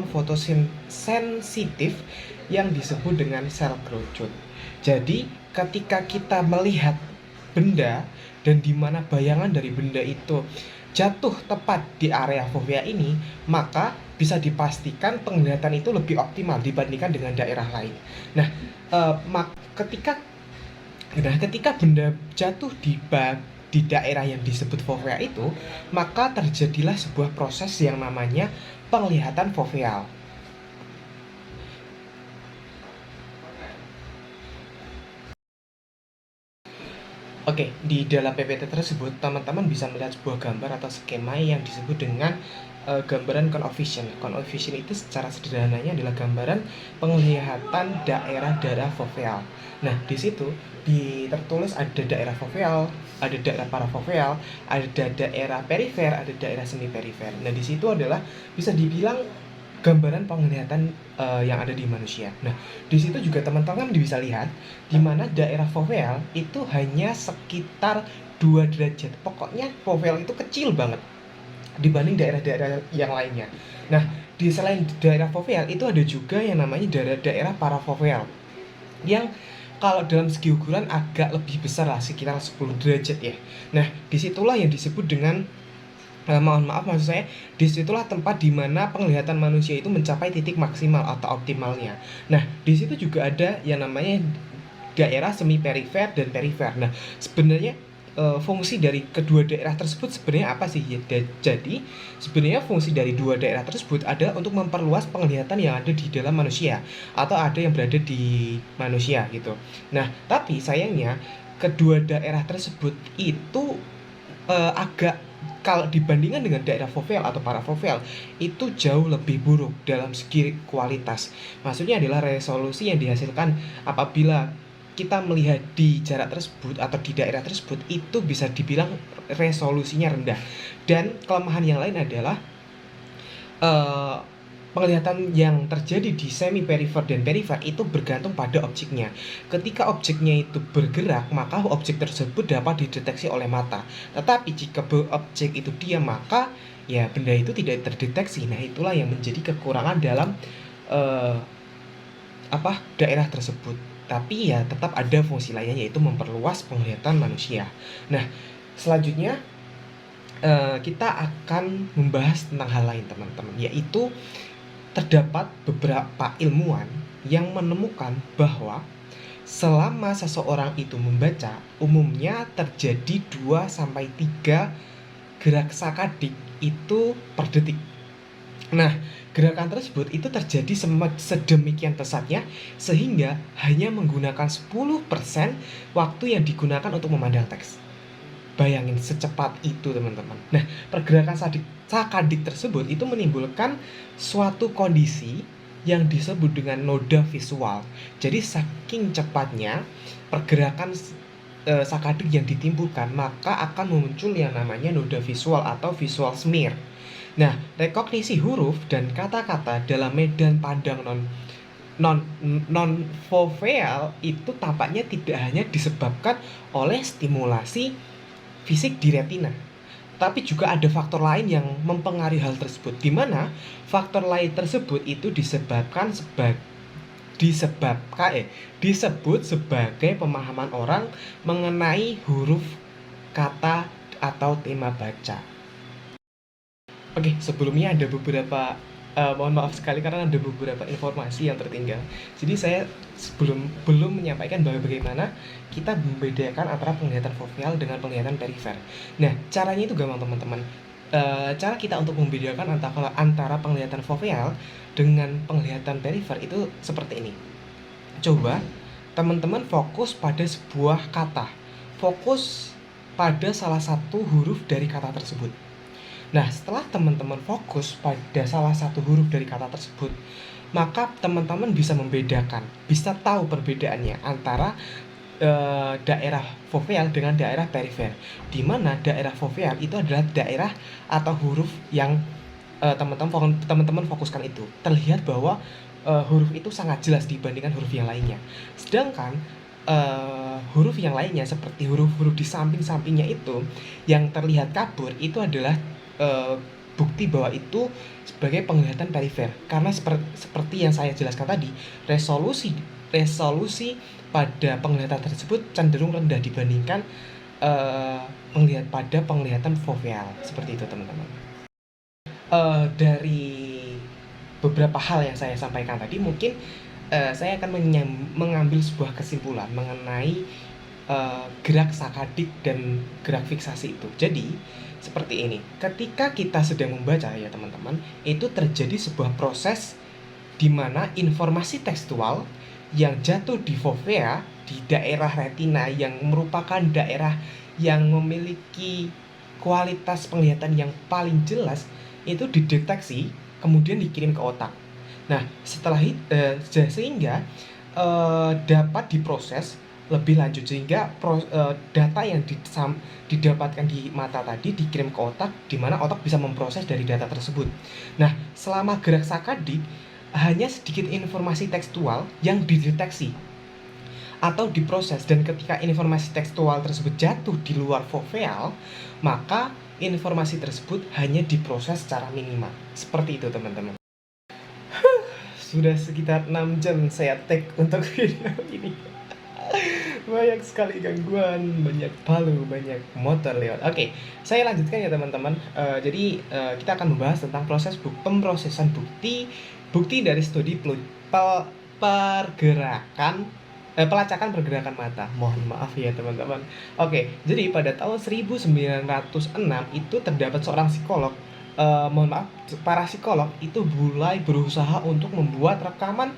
fotosensitif yang disebut dengan sel kerucut. Jadi ketika kita melihat benda dan di mana bayangan dari benda itu jatuh tepat di area fovea ini, maka bisa dipastikan penglihatan itu lebih optimal dibandingkan dengan daerah lain. Nah, ketika benda jatuh di daerah yang disebut fovea itu, maka terjadilah sebuah proses yang namanya penglihatan foveal. Oke, di dalam PPT tersebut teman-teman bisa melihat sebuah gambar atau skema yang disebut dengan gambaran cone of vision. Cone of vision itu secara sederhananya adalah gambaran penglihatan daerah-daerah foveal. Nah, di situ tertulis ada daerah foveal, ada daerah parafoveal, ada daerah perifer, ada daerah semi perifer. Nah, di situ adalah bisa dibilang gambaran penglihatan yang ada di manusia. Nah, di situ juga teman-teman bisa lihat di mana daerah foveal itu hanya sekitar 2 derajat. Pokoknya foveal itu kecil banget dibanding daerah-daerah yang lainnya. Nah, selain daerah foveal itu ada juga yang namanya daerah parafoveal yang kalau dalam segi ukuran agak lebih besar lah, sekitar 10 derajat ya. Nah, disitulah yang disebut dengan maksud saya disitulah tempat di mana penglihatan manusia itu mencapai titik maksimal atau optimalnya. Nah, di situ juga ada yang namanya daerah semi perifer dan perifer. Nah, sebenarnya fungsi dari kedua daerah tersebut sebenarnya apa sih? Jadi sebenarnya fungsi dari dua daerah tersebut adalah untuk memperluas penglihatan yang ada di dalam manusia atau ada yang berada di manusia gitu. Nah, tapi sayangnya kedua daerah tersebut itu agak, kalau dibandingkan dengan daerah foveal atau parafoveal, itu jauh lebih buruk dalam segi kualitas. Maksudnya adalah resolusi yang dihasilkan apabila kita melihat di jarak tersebut atau di daerah tersebut itu bisa dibilang resolusinya rendah. Dan kelemahan yang lain adalah eh, penglihatan yang terjadi di semi perifer dan perifer itu bergantung pada objeknya. Ketika objeknya itu bergerak, maka objek tersebut dapat dideteksi oleh mata. Tetapi jika objek itu diam, maka ya benda itu tidak terdeteksi. Nah, itulah yang menjadi kekurangan dalam eh, daerah tersebut. Tapi ya tetap ada fungsi lainnya, yaitu memperluas penglihatan manusia. Nah, selanjutnya kita akan membahas tentang hal lain, teman-teman, yaitu terdapat beberapa ilmuwan yang menemukan bahwa selama seseorang itu membaca, umumnya terjadi 2-3 gerak sakadik itu per detik. Nah, gerakan tersebut itu terjadi sedemikian pesatnya sehingga hanya menggunakan 10% waktu yang digunakan untuk memandang teks. Bayangin secepat itu, teman-teman. Nah, pergerakan sakadik tersebut itu menimbulkan suatu kondisi yang disebut dengan noda visual. Jadi saking cepatnya pergerakan sakadik yang ditimbulkan, maka akan muncul yang namanya noda visual atau visual smear. Nah, rekognisi huruf dan kata-kata dalam medan pandang non foveal itu tampaknya tidak hanya disebabkan oleh stimulasi fisik di retina, tapi juga ada faktor lain yang mempengaruhi hal tersebut, di mana faktor lain tersebut itu disebut sebagai pemahaman orang mengenai huruf, kata, atau tema baca. Oke, sebelumnya ada beberapa mohon maaf sekali karena ada beberapa informasi yang tertinggal. Jadi saya belum menyampaikan bagaimana kita membedakan antara penglihatan foveal dengan penglihatan perifer. Nah, caranya itu gampang, teman-teman. Cara kita untuk membedakan antara penglihatan foveal dengan penglihatan perifer itu seperti ini. Coba teman-teman fokus pada sebuah kata. Fokus pada salah satu huruf dari kata tersebut. Nah, setelah teman-teman fokus pada salah satu huruf dari kata tersebut, maka teman-teman bisa membedakan, bisa tahu perbedaannya antara daerah foveal dengan daerah perifer. Di mana daerah foveal itu adalah daerah atau huruf yang teman-teman fokuskan itu. Terlihat bahwa huruf itu sangat jelas dibandingkan huruf yang lainnya. Sedangkan huruf yang lainnya seperti huruf-huruf di samping-sampingnya itu yang terlihat kabur itu adalah bukti bahwa itu sebagai penglihatan perifer, karena seperti yang saya jelaskan tadi, resolusi pada penglihatan tersebut cenderung rendah dibandingkan penglihatan foveal. Seperti itu, teman-teman. Dari beberapa hal yang saya sampaikan tadi, mungkin saya akan mengambil sebuah kesimpulan mengenai gerak sakadik dan gerak fiksasi itu. Jadi seperti ini, ketika kita sedang membaca ya teman-teman, itu terjadi sebuah proses di mana informasi tekstual yang jatuh di fovea, di daerah retina yang merupakan daerah yang memiliki kualitas penglihatan yang paling jelas, itu dideteksi kemudian dikirim ke otak. Nah, setelah sehingga dapat diproses lebih lanjut sehingga data yang didapatkan di mata tadi dikirim ke otak, di mana otak bisa memproses dari data tersebut. Nah, selama gerak sakadik hanya sedikit informasi tekstual yang dideteksi atau diproses, dan ketika informasi tekstual tersebut jatuh di luar foveal, maka informasi tersebut hanya diproses secara minimal. Seperti itu, teman-teman. Sudah sekitar 6 jam saya take untuk video ini. Banyak sekali gangguan, banyak palu, banyak motor lewat. Oke, saya lanjutkan ya teman-teman. Jadi kita akan membahas tentang proses pemrosesan bukti dari studi pelacakan pergerakan mata. Mohon maaf ya teman-teman. Oke, jadi pada tahun 1906 itu terdapat seorang psikolog, para psikolog itu mulai berusaha untuk membuat rekaman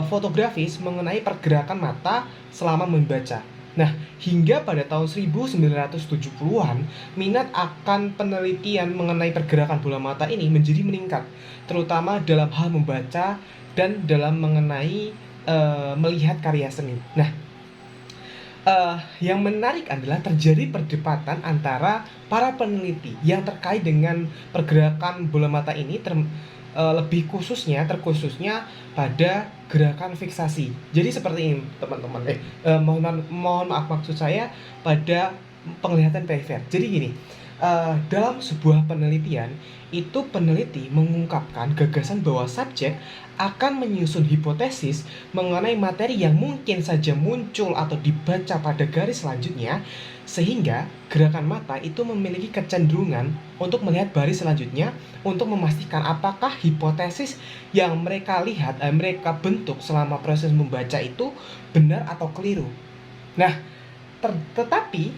fotografis mengenai pergerakan mata selama membaca. Nah, hingga pada tahun 1970-an, minat akan penelitian mengenai pergerakan bola mata ini menjadi meningkat, terutama dalam hal membaca dan dalam mengenai melihat karya seni. Nah, yang menarik adalah terjadi perdebatan antara para peneliti yang terkait dengan pergerakan bola mata ini, lebih terkhususnya pada gerakan fiksasi. Jadi seperti ini teman-teman. Mohon maaf, maksud saya pada penglihatan perifer. Jadi gini, dalam sebuah penelitian itu peneliti mengungkapkan gagasan bahwa subjek akan menyusun hipotesis mengenai materi yang mungkin saja muncul atau dibaca pada garis selanjutnya, sehingga gerakan mata itu memiliki kecenderungan untuk melihat baris selanjutnya untuk memastikan apakah hipotesis yang mereka lihat, mereka bentuk selama proses membaca itu benar atau keliru. Nah, tetapi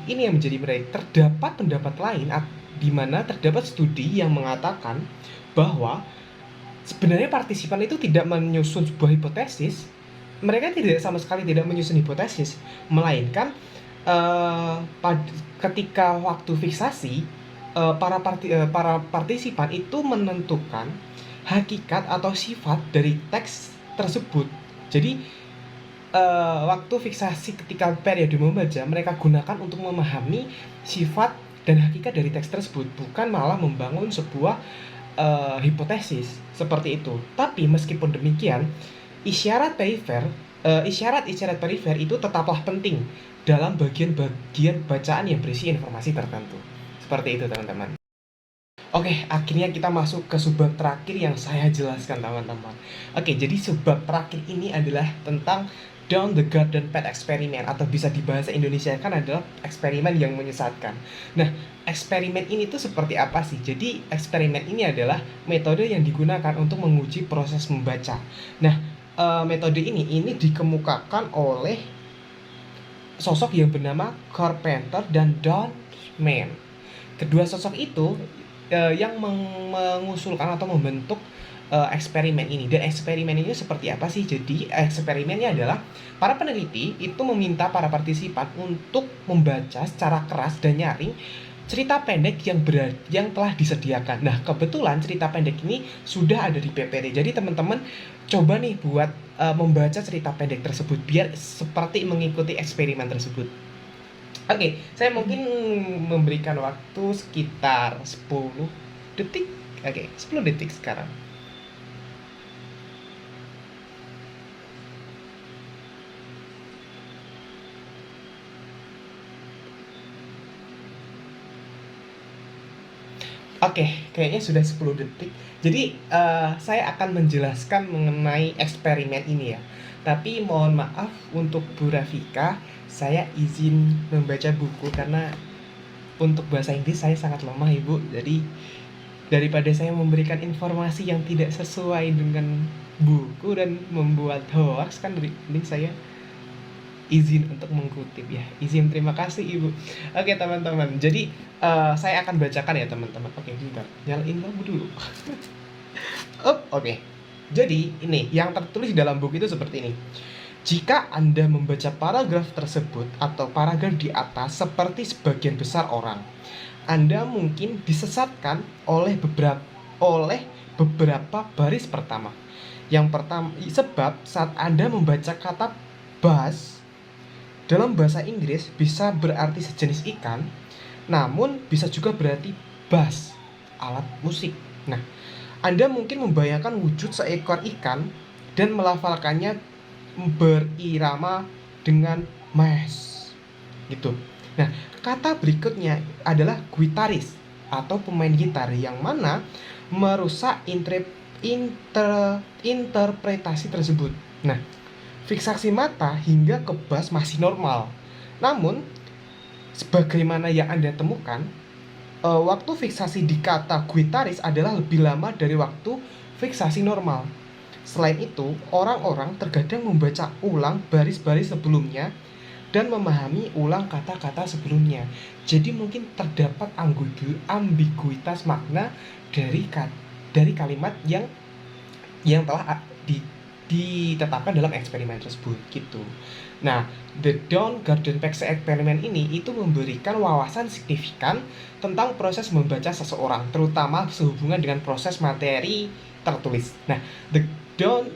ini yang menjadi menarik, terdapat pendapat lain di mana terdapat studi yang mengatakan bahwa sebenarnya partisipan itu tidak menyusun sebuah hipotesis. Mereka sama sekali tidak menyusun hipotesis, melainkan ketika waktu fiksasi, para partisipan itu menentukan hakikat atau sifat dari teks tersebut. Jadi waktu fiksasi ketika periode membaca mereka gunakan untuk memahami sifat dan hakikat dari teks tersebut, bukan malah membangun sebuah hipotesis seperti itu. Tapi meskipun demikian, isyarat-isyarat perifer itu tetaplah penting dalam bagian-bagian bacaan yang berisi informasi tertentu. Seperti itu teman-teman. Oke, akhirnya kita masuk ke subbab terakhir yang saya jelaskan teman-teman. Oke, jadi subbab terakhir ini adalah tentang Down the Garden Path Experiment, atau bisa dibahasa Indonesia kan adalah eksperimen yang menyesatkan. Nah, eksperimen ini tuh seperti apa sih? Jadi eksperimen ini adalah metode yang digunakan untuk menguji proses membaca. Nah, metode ini dikemukakan oleh sosok yang bernama Carpenter dan Donman. Kedua sosok itu yang mengusulkan atau membentuk eksperimen ini. Dan eksperimen ini seperti apa sih? Jadi eksperimennya adalah para peneliti itu meminta para partisipan untuk membaca secara keras dan nyaring cerita pendek yang telah disediakan. Nah, kebetulan cerita pendek ini sudah ada di PPT. Jadi teman-teman coba nih buat membaca cerita pendek tersebut biar seperti mengikuti eksperimen tersebut. Oke, saya mungkin memberikan waktu sekitar 10 detik. Oke, 10 detik sekarang. Oke, kayaknya sudah 10 detik. Jadi saya akan menjelaskan mengenai eksperimen ini ya. Tapi mohon maaf untuk Bu Rafika, saya izin membaca buku karena untuk bahasa Inggris saya sangat lemah Ibu. Jadi daripada saya memberikan informasi yang tidak sesuai dengan buku dan membuat hoax, kan mending saya izin untuk mengutip ya. Izin, terima kasih Ibu. Oke teman-teman, jadi saya akan bacakan ya teman-teman. Oke, bentar, nyalain lampu dulu. Oke. Jadi ini yang tertulis di dalam buku itu seperti ini. Jika Anda membaca paragraf tersebut atau paragraf di atas seperti sebagian besar orang, Anda mungkin disesatkan oleh beberapa baris pertama. Yang pertama, sebab saat Anda membaca kata bass dalam bahasa Inggris bisa berarti sejenis ikan, namun bisa juga berarti bass, alat musik. Nah, Anda mungkin membayangkan wujud seekor ikan dan melafalkannya berirama dengan mass gitu. Nah, kata berikutnya adalah guitaris atau pemain gitar, yang mana merusak interpretasi tersebut. Nah, fiksasi mata hingga ke bass masih normal. Namun, sebagaimana yang Anda temukan, waktu fiksasi di kata guitaris adalah lebih lama dari waktu fiksasi normal. Selain itu, orang-orang terkadang membaca ulang baris-baris sebelumnya dan memahami ulang kata-kata sebelumnya. Jadi mungkin terdapat ambiguitas makna dari kalimat yang telah ditetapkan dalam eksperimen tersebut gitu. Nah, the Down-Garden-Peck eksperimen ini itu memberikan wawasan signifikan tentang proses membaca seseorang, terutama sehubungan dengan proses materi tertulis. Nah, the Down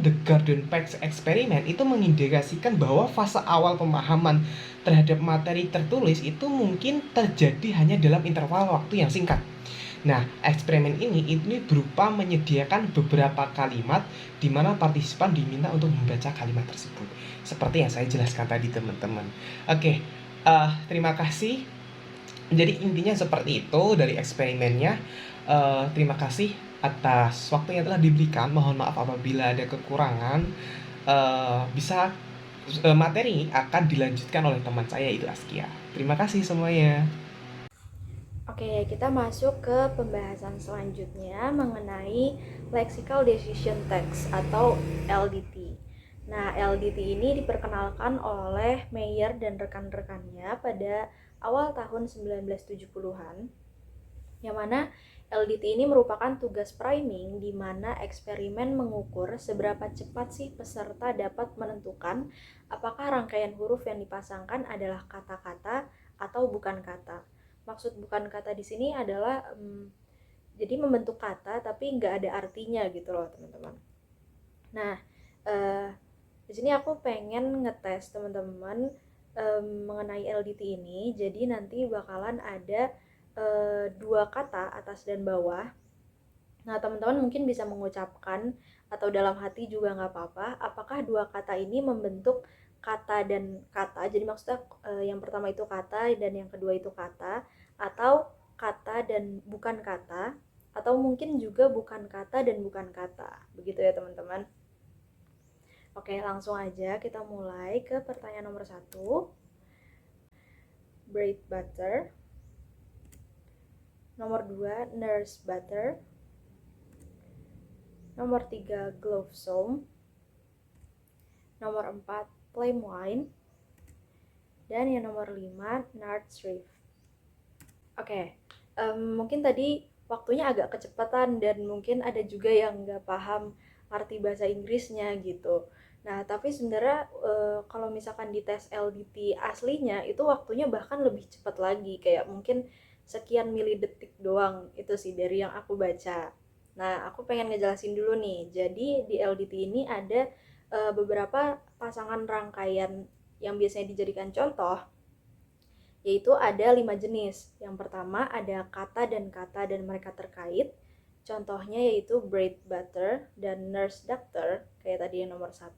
the Garden Peck eksperimen itu mengindikasikan bahwa fase awal pemahaman terhadap materi tertulis itu mungkin terjadi hanya dalam interval waktu yang singkat. Nah, eksperimen ini berupa menyediakan beberapa kalimat di mana partisipan diminta untuk membaca kalimat tersebut. Seperti yang saya jelaskan tadi, teman-teman. Oke, terima kasih. Jadi intinya seperti itu dari eksperimennya. Terima kasih atas waktu yang telah diberikan. Mohon maaf apabila ada kekurangan. Materi akan dilanjutkan oleh teman saya, yaitu Askia. Terima kasih semuanya.
Oke, kita masuk ke pembahasan selanjutnya mengenai Lexical Decision Text atau LDT. Nah, LDT ini diperkenalkan oleh Meyer dan rekan-rekannya pada awal tahun 1970-an, yang mana LDT ini merupakan tugas priming di mana eksperimen mengukur seberapa cepat sih peserta dapat menentukan apakah rangkaian huruf yang dipasangkan adalah kata-kata atau bukan kata. Maksud bukan kata di sini adalah jadi membentuk kata tapi nggak ada artinya gitu loh, teman-teman. Nah, di sini aku pengen ngetes teman-teman mengenai LDT ini. Jadi nanti bakalan ada dua kata atas dan bawah. Nah, teman-teman mungkin bisa mengucapkan atau dalam hati juga nggak apa-apa, apakah dua kata ini membentuk kata dan kata. Jadi maksudnya yang pertama itu kata dan yang kedua itu kata, atau kata dan bukan kata, atau mungkin juga bukan kata dan bukan kata. Begitu ya, teman-teman. Oke, langsung aja kita mulai ke pertanyaan nomor 1. Bread butter. Nomor 2, nurse butter. Nomor 3, glove soam. Nomor 4, plain wine. Dan yang nomor 5, nard shrift. Oke, mungkin tadi waktunya agak kecepatan dan mungkin ada juga yang nggak paham arti bahasa Inggrisnya gitu. Nah, tapi sebenarnya kalau misalkan di tes LDT aslinya itu waktunya bahkan lebih cepat lagi, kayak mungkin sekian milidetik doang, itu sih dari yang aku baca. Nah, aku pengen ngejelasin dulu nih. Jadi di LDT ini ada beberapa pasangan rangkaian yang biasanya dijadikan contoh, yaitu ada 5 jenis. Yang pertama ada kata dan mereka terkait. Contohnya yaitu bread butter dan nurse doctor, kayak tadi yang nomor 1.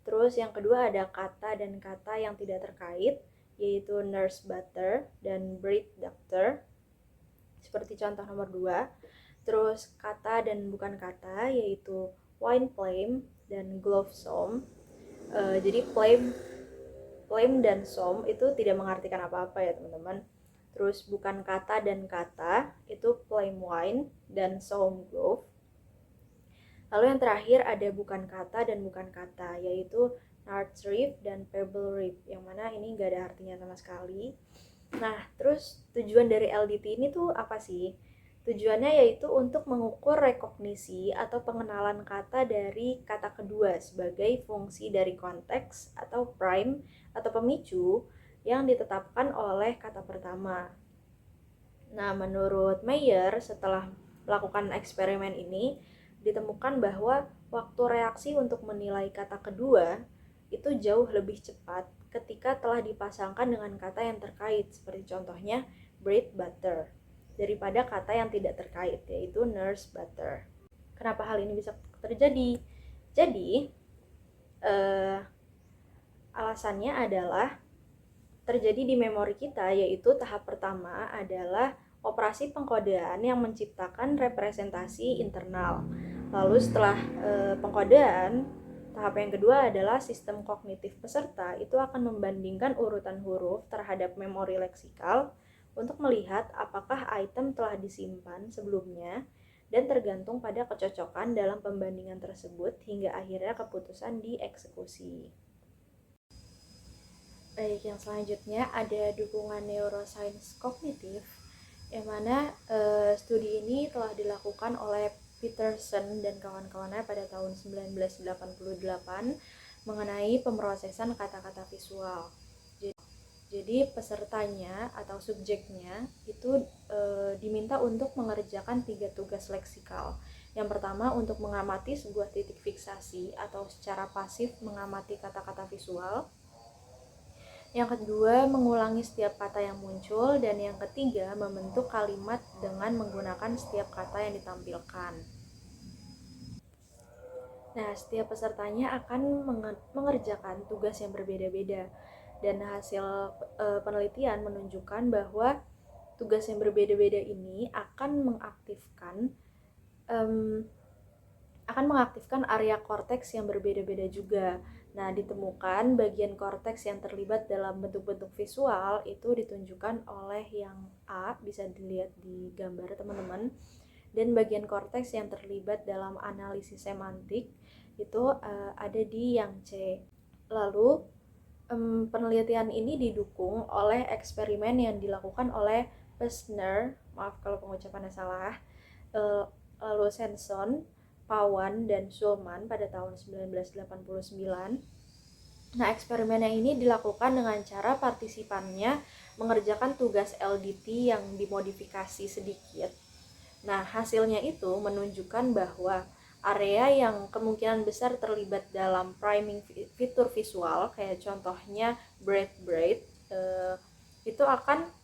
Terus yang kedua ada kata dan kata yang tidak terkait, yaitu nurse butter dan bread doctor, seperti contoh nomor 2. Terus kata dan bukan kata, yaitu wine flame dan glove soam. Jadi flame dan soam itu tidak mengartikan apa-apa ya, teman-teman. Terus bukan kata dan kata itu flame wine dan soam glove. Lalu yang terakhir ada bukan kata dan bukan kata, yaitu nard shrift dan pebble reef, yang mana ini nggak ada artinya sama sekali. Nah, terus tujuan dari LDT ini tuh apa sih? Tujuannya yaitu untuk mengukur rekognisi atau pengenalan kata dari kata kedua sebagai fungsi dari konteks atau prime atau pemicu yang ditetapkan oleh kata pertama. Nah, menurut Meyer, setelah melakukan eksperimen ini, ditemukan bahwa waktu reaksi untuk menilai kata kedua itu jauh lebih cepat ketika telah dipasangkan dengan kata yang terkait, seperti contohnya bread butter, daripada kata yang tidak terkait, yaitu nurse butter. Kenapa hal ini bisa terjadi? Jadi, alasannya adalah terjadi di memori kita, yaitu tahap pertama adalah operasi pengkodean yang menciptakan representasi internal. Lalu setelah pengkodean, tahap yang kedua adalah sistem kognitif peserta itu akan membandingkan urutan huruf terhadap memori leksikal untuk melihat apakah item telah disimpan sebelumnya dan tergantung pada kecocokan dalam pembandingan tersebut hingga akhirnya keputusan dieksekusi. Baik, yang selanjutnya ada dukungan neuroscience kognitif, yang mana studi ini telah dilakukan oleh Peterson dan kawan-kawannya pada tahun 1988 mengenai pemrosesan kata-kata visual. Jadi pesertanya atau subjeknya itu diminta untuk mengerjakan 3 tugas leksikal. Yang pertama untuk mengamati sebuah titik fiksasi atau secara pasif mengamati kata-kata visual. Yang kedua mengulangi setiap kata yang muncul, dan yang ketiga membentuk kalimat dengan menggunakan setiap kata yang ditampilkan. Nah, setiap pesertanya akan mengerjakan tugas yang berbeda-beda, dan hasil penelitian menunjukkan bahwa tugas yang berbeda-beda ini akan mengaktifkan area korteks yang berbeda-beda juga. Nah, ditemukan bagian korteks yang terlibat dalam bentuk-bentuk visual itu ditunjukkan oleh yang A, bisa dilihat di gambar teman-teman, dan bagian korteks yang terlibat dalam analisis semantik itu ada di yang C. Lalu penelitian ini didukung oleh eksperimen yang dilakukan oleh Pesner, maaf kalau pengucapannya salah, lalu Svensson, Pawan, dan Schulman pada tahun 1989. Nah, eksperimen yang ini dilakukan dengan cara partisipannya mengerjakan tugas LDT yang dimodifikasi sedikit. Nah, hasilnya itu menunjukkan bahwa area yang kemungkinan besar terlibat dalam priming fitur visual, kayak contohnya bright itu akan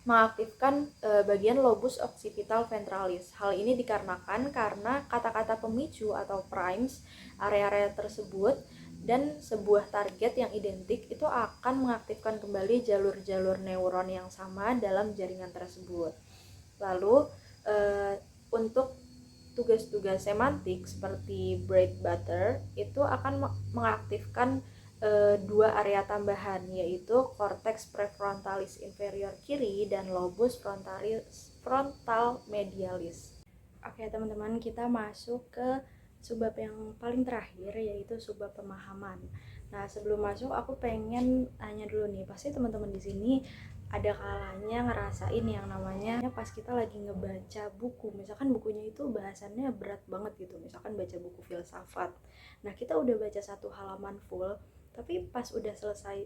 mengaktifkan bagian lobus occipital ventralis. Hal ini dikarenakan karena kata-kata pemicu atau primes area-area tersebut dan sebuah target yang identik itu akan mengaktifkan kembali jalur-jalur neuron yang sama dalam jaringan tersebut. Lalu untuk tugas-tugas semantik seperti bread butter itu akan mengaktifkan 2 area tambahan, yaitu korteks prefrontalis inferior kiri dan lobus frontal medialis. Oke teman-teman, kita masuk ke subbab yang paling terakhir, yaitu subbab pemahaman. Nah, sebelum masuk aku pengen tanya dulu nih, pasti teman-teman di sini ada kalanya ngerasain yang namanya pas kita lagi ngebaca buku, misalkan bukunya itu bahasannya berat banget gitu, misalkan baca buku filsafat. Nah, kita udah baca 1 halaman full, tapi pas udah selesai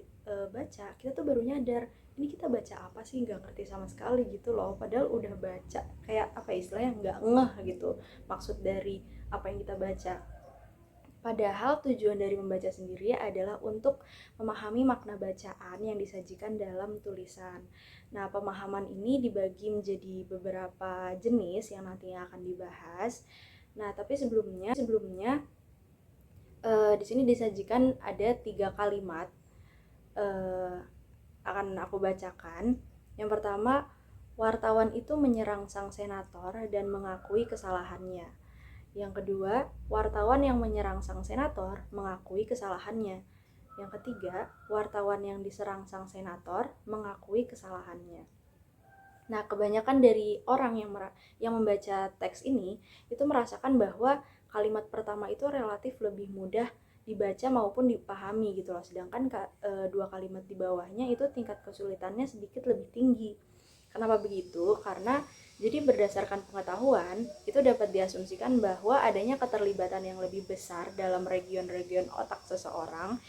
baca, kita tuh baru nyadar ini kita baca apa sih, nggak ngerti sama sekali gitu loh. Padahal udah baca, kayak apa istilahnya, nggak ngeh gitu maksud dari apa yang kita baca. Padahal tujuan dari membaca sendiri adalah untuk memahami makna bacaan yang disajikan dalam tulisan. Nah, pemahaman ini dibagi menjadi beberapa jenis yang nantinya akan dibahas. Nah, tapi sebelumnya di sini disajikan ada 3 kalimat akan aku bacakan. Yang pertama, wartawan itu menyerang sang senator dan mengakui kesalahannya. Yang kedua, wartawan yang menyerang sang senator mengakui kesalahannya. Yang ketiga, wartawan yang diserang sang senator mengakui kesalahannya. Nah, kebanyakan dari orang yang membaca teks ini itu merasakan bahwa kalimat pertama itu relatif lebih mudah dibaca maupun dipahami gitu loh. Sedangkan 2 kalimat di bawahnya itu tingkat kesulitannya sedikit lebih tinggi. Kenapa begitu? Karena jadi berdasarkan pengetahuan, itu dapat diasumsikan bahwa adanya keterlibatan yang lebih besar dalam region-region otak seseorang,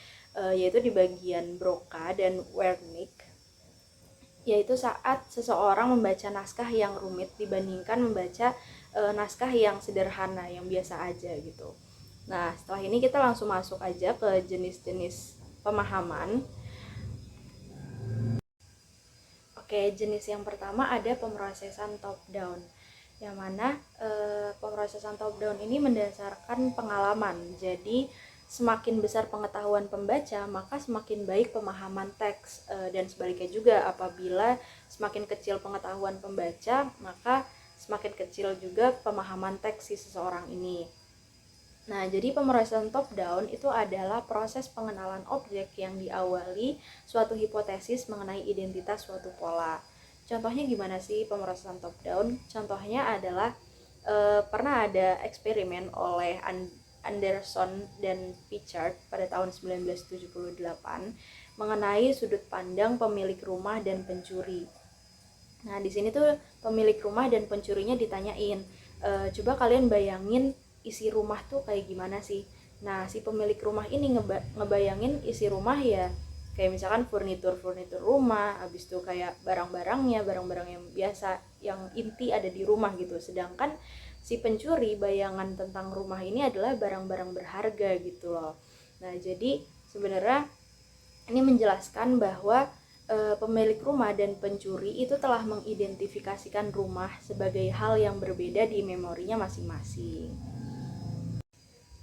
yaitu di bagian Broca dan Wernicke, yaitu saat seseorang membaca naskah yang rumit dibandingkan membaca naskah yang sederhana, yang biasa aja gitu. Nah, setelah ini kita langsung masuk aja ke jenis-jenis pemahaman. Oke, jenis yang pertama ada pemrosesan top down, yang mana pemrosesan top down ini mendasarkan pengalaman. Jadi semakin besar pengetahuan pembaca, maka semakin baik pemahaman teks, dan sebaliknya juga, apabila semakin kecil pengetahuan pembaca, maka semakin kecil juga pemahaman teks si seseorang ini. Nah, jadi pemrosesan top down itu adalah proses pengenalan objek yang diawali suatu hipotesis mengenai identitas suatu pola. Contohnya gimana sih pemrosesan top down? Contohnya adalah pernah ada eksperimen oleh Anderson dan Pichard pada tahun 1978 mengenai sudut pandang pemilik rumah dan pencuri. Nah, di sini tuh pemilik rumah dan pencurinya ditanyain, Coba kalian bayangin isi rumah tuh kayak gimana sih. Nah, si pemilik rumah ini ngebayangin isi rumah ya kayak misalkan furnitur rumah, habis itu kayak barang-barang yang biasa, yang inti ada di rumah gitu. Sedangkan si pencuri bayangan tentang rumah ini adalah barang-barang berharga gitu loh. Nah, jadi sebenarnya ini menjelaskan bahwa pemilik rumah dan pencuri itu telah mengidentifikasikan rumah sebagai hal yang berbeda di memorinya masing-masing.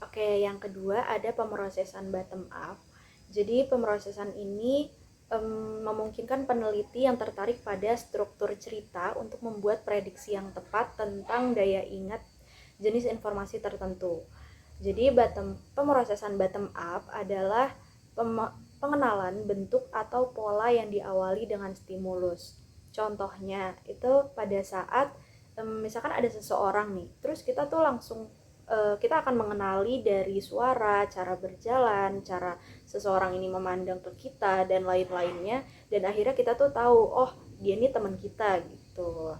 Oke, yang kedua ada pemrosesan bottom up. Jadi pemrosesan ini memungkinkan peneliti yang tertarik pada struktur cerita untuk membuat prediksi yang tepat tentang daya ingat jenis informasi tertentu. Jadi pemrosesan bottom up adalah pengenalan bentuk atau pola yang diawali dengan stimulus. Contohnya itu pada saat misalkan ada seseorang nih, terus kita tuh langsung kita akan mengenali dari suara, cara berjalan, cara seseorang ini memandang ke kita dan lain-lainnya, dan akhirnya kita tuh tahu, oh dia ini teman kita gitu.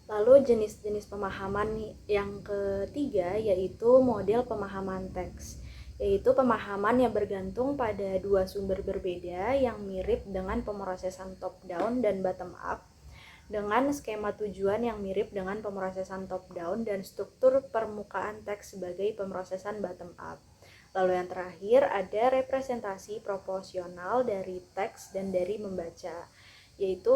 Lalu jenis-jenis pemahaman yang ketiga yaitu model pemahaman teks, yaitu pemahaman yang bergantung pada dua sumber berbeda yang mirip dengan pemrosesan top down dan bottom up, dengan skema tujuan yang mirip dengan pemrosesan top down dan struktur permukaan teks sebagai pemrosesan bottom up. Lalu yang terakhir ada representasi proporsional dari teks dan dari membaca, yaitu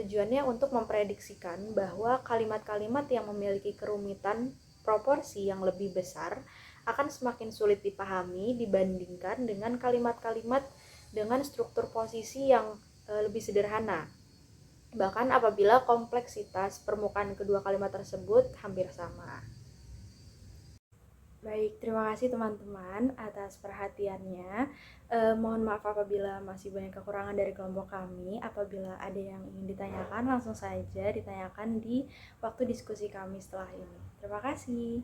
tujuannya untuk memprediksikan bahwa kalimat-kalimat yang memiliki kerumitan proporsi yang lebih besar akan semakin sulit dipahami dibandingkan dengan kalimat-kalimat dengan struktur posisi yang lebih sederhana, bahkan apabila kompleksitas permukaan kedua kalimat tersebut hampir sama. Baik, terima kasih teman-teman atas perhatiannya. Mohon maaf apabila masih banyak kekurangan dari kelompok kami. Apabila ada yang ingin ditanyakan, langsung saja ditanyakan di waktu diskusi kami setelah ini. Terima kasih.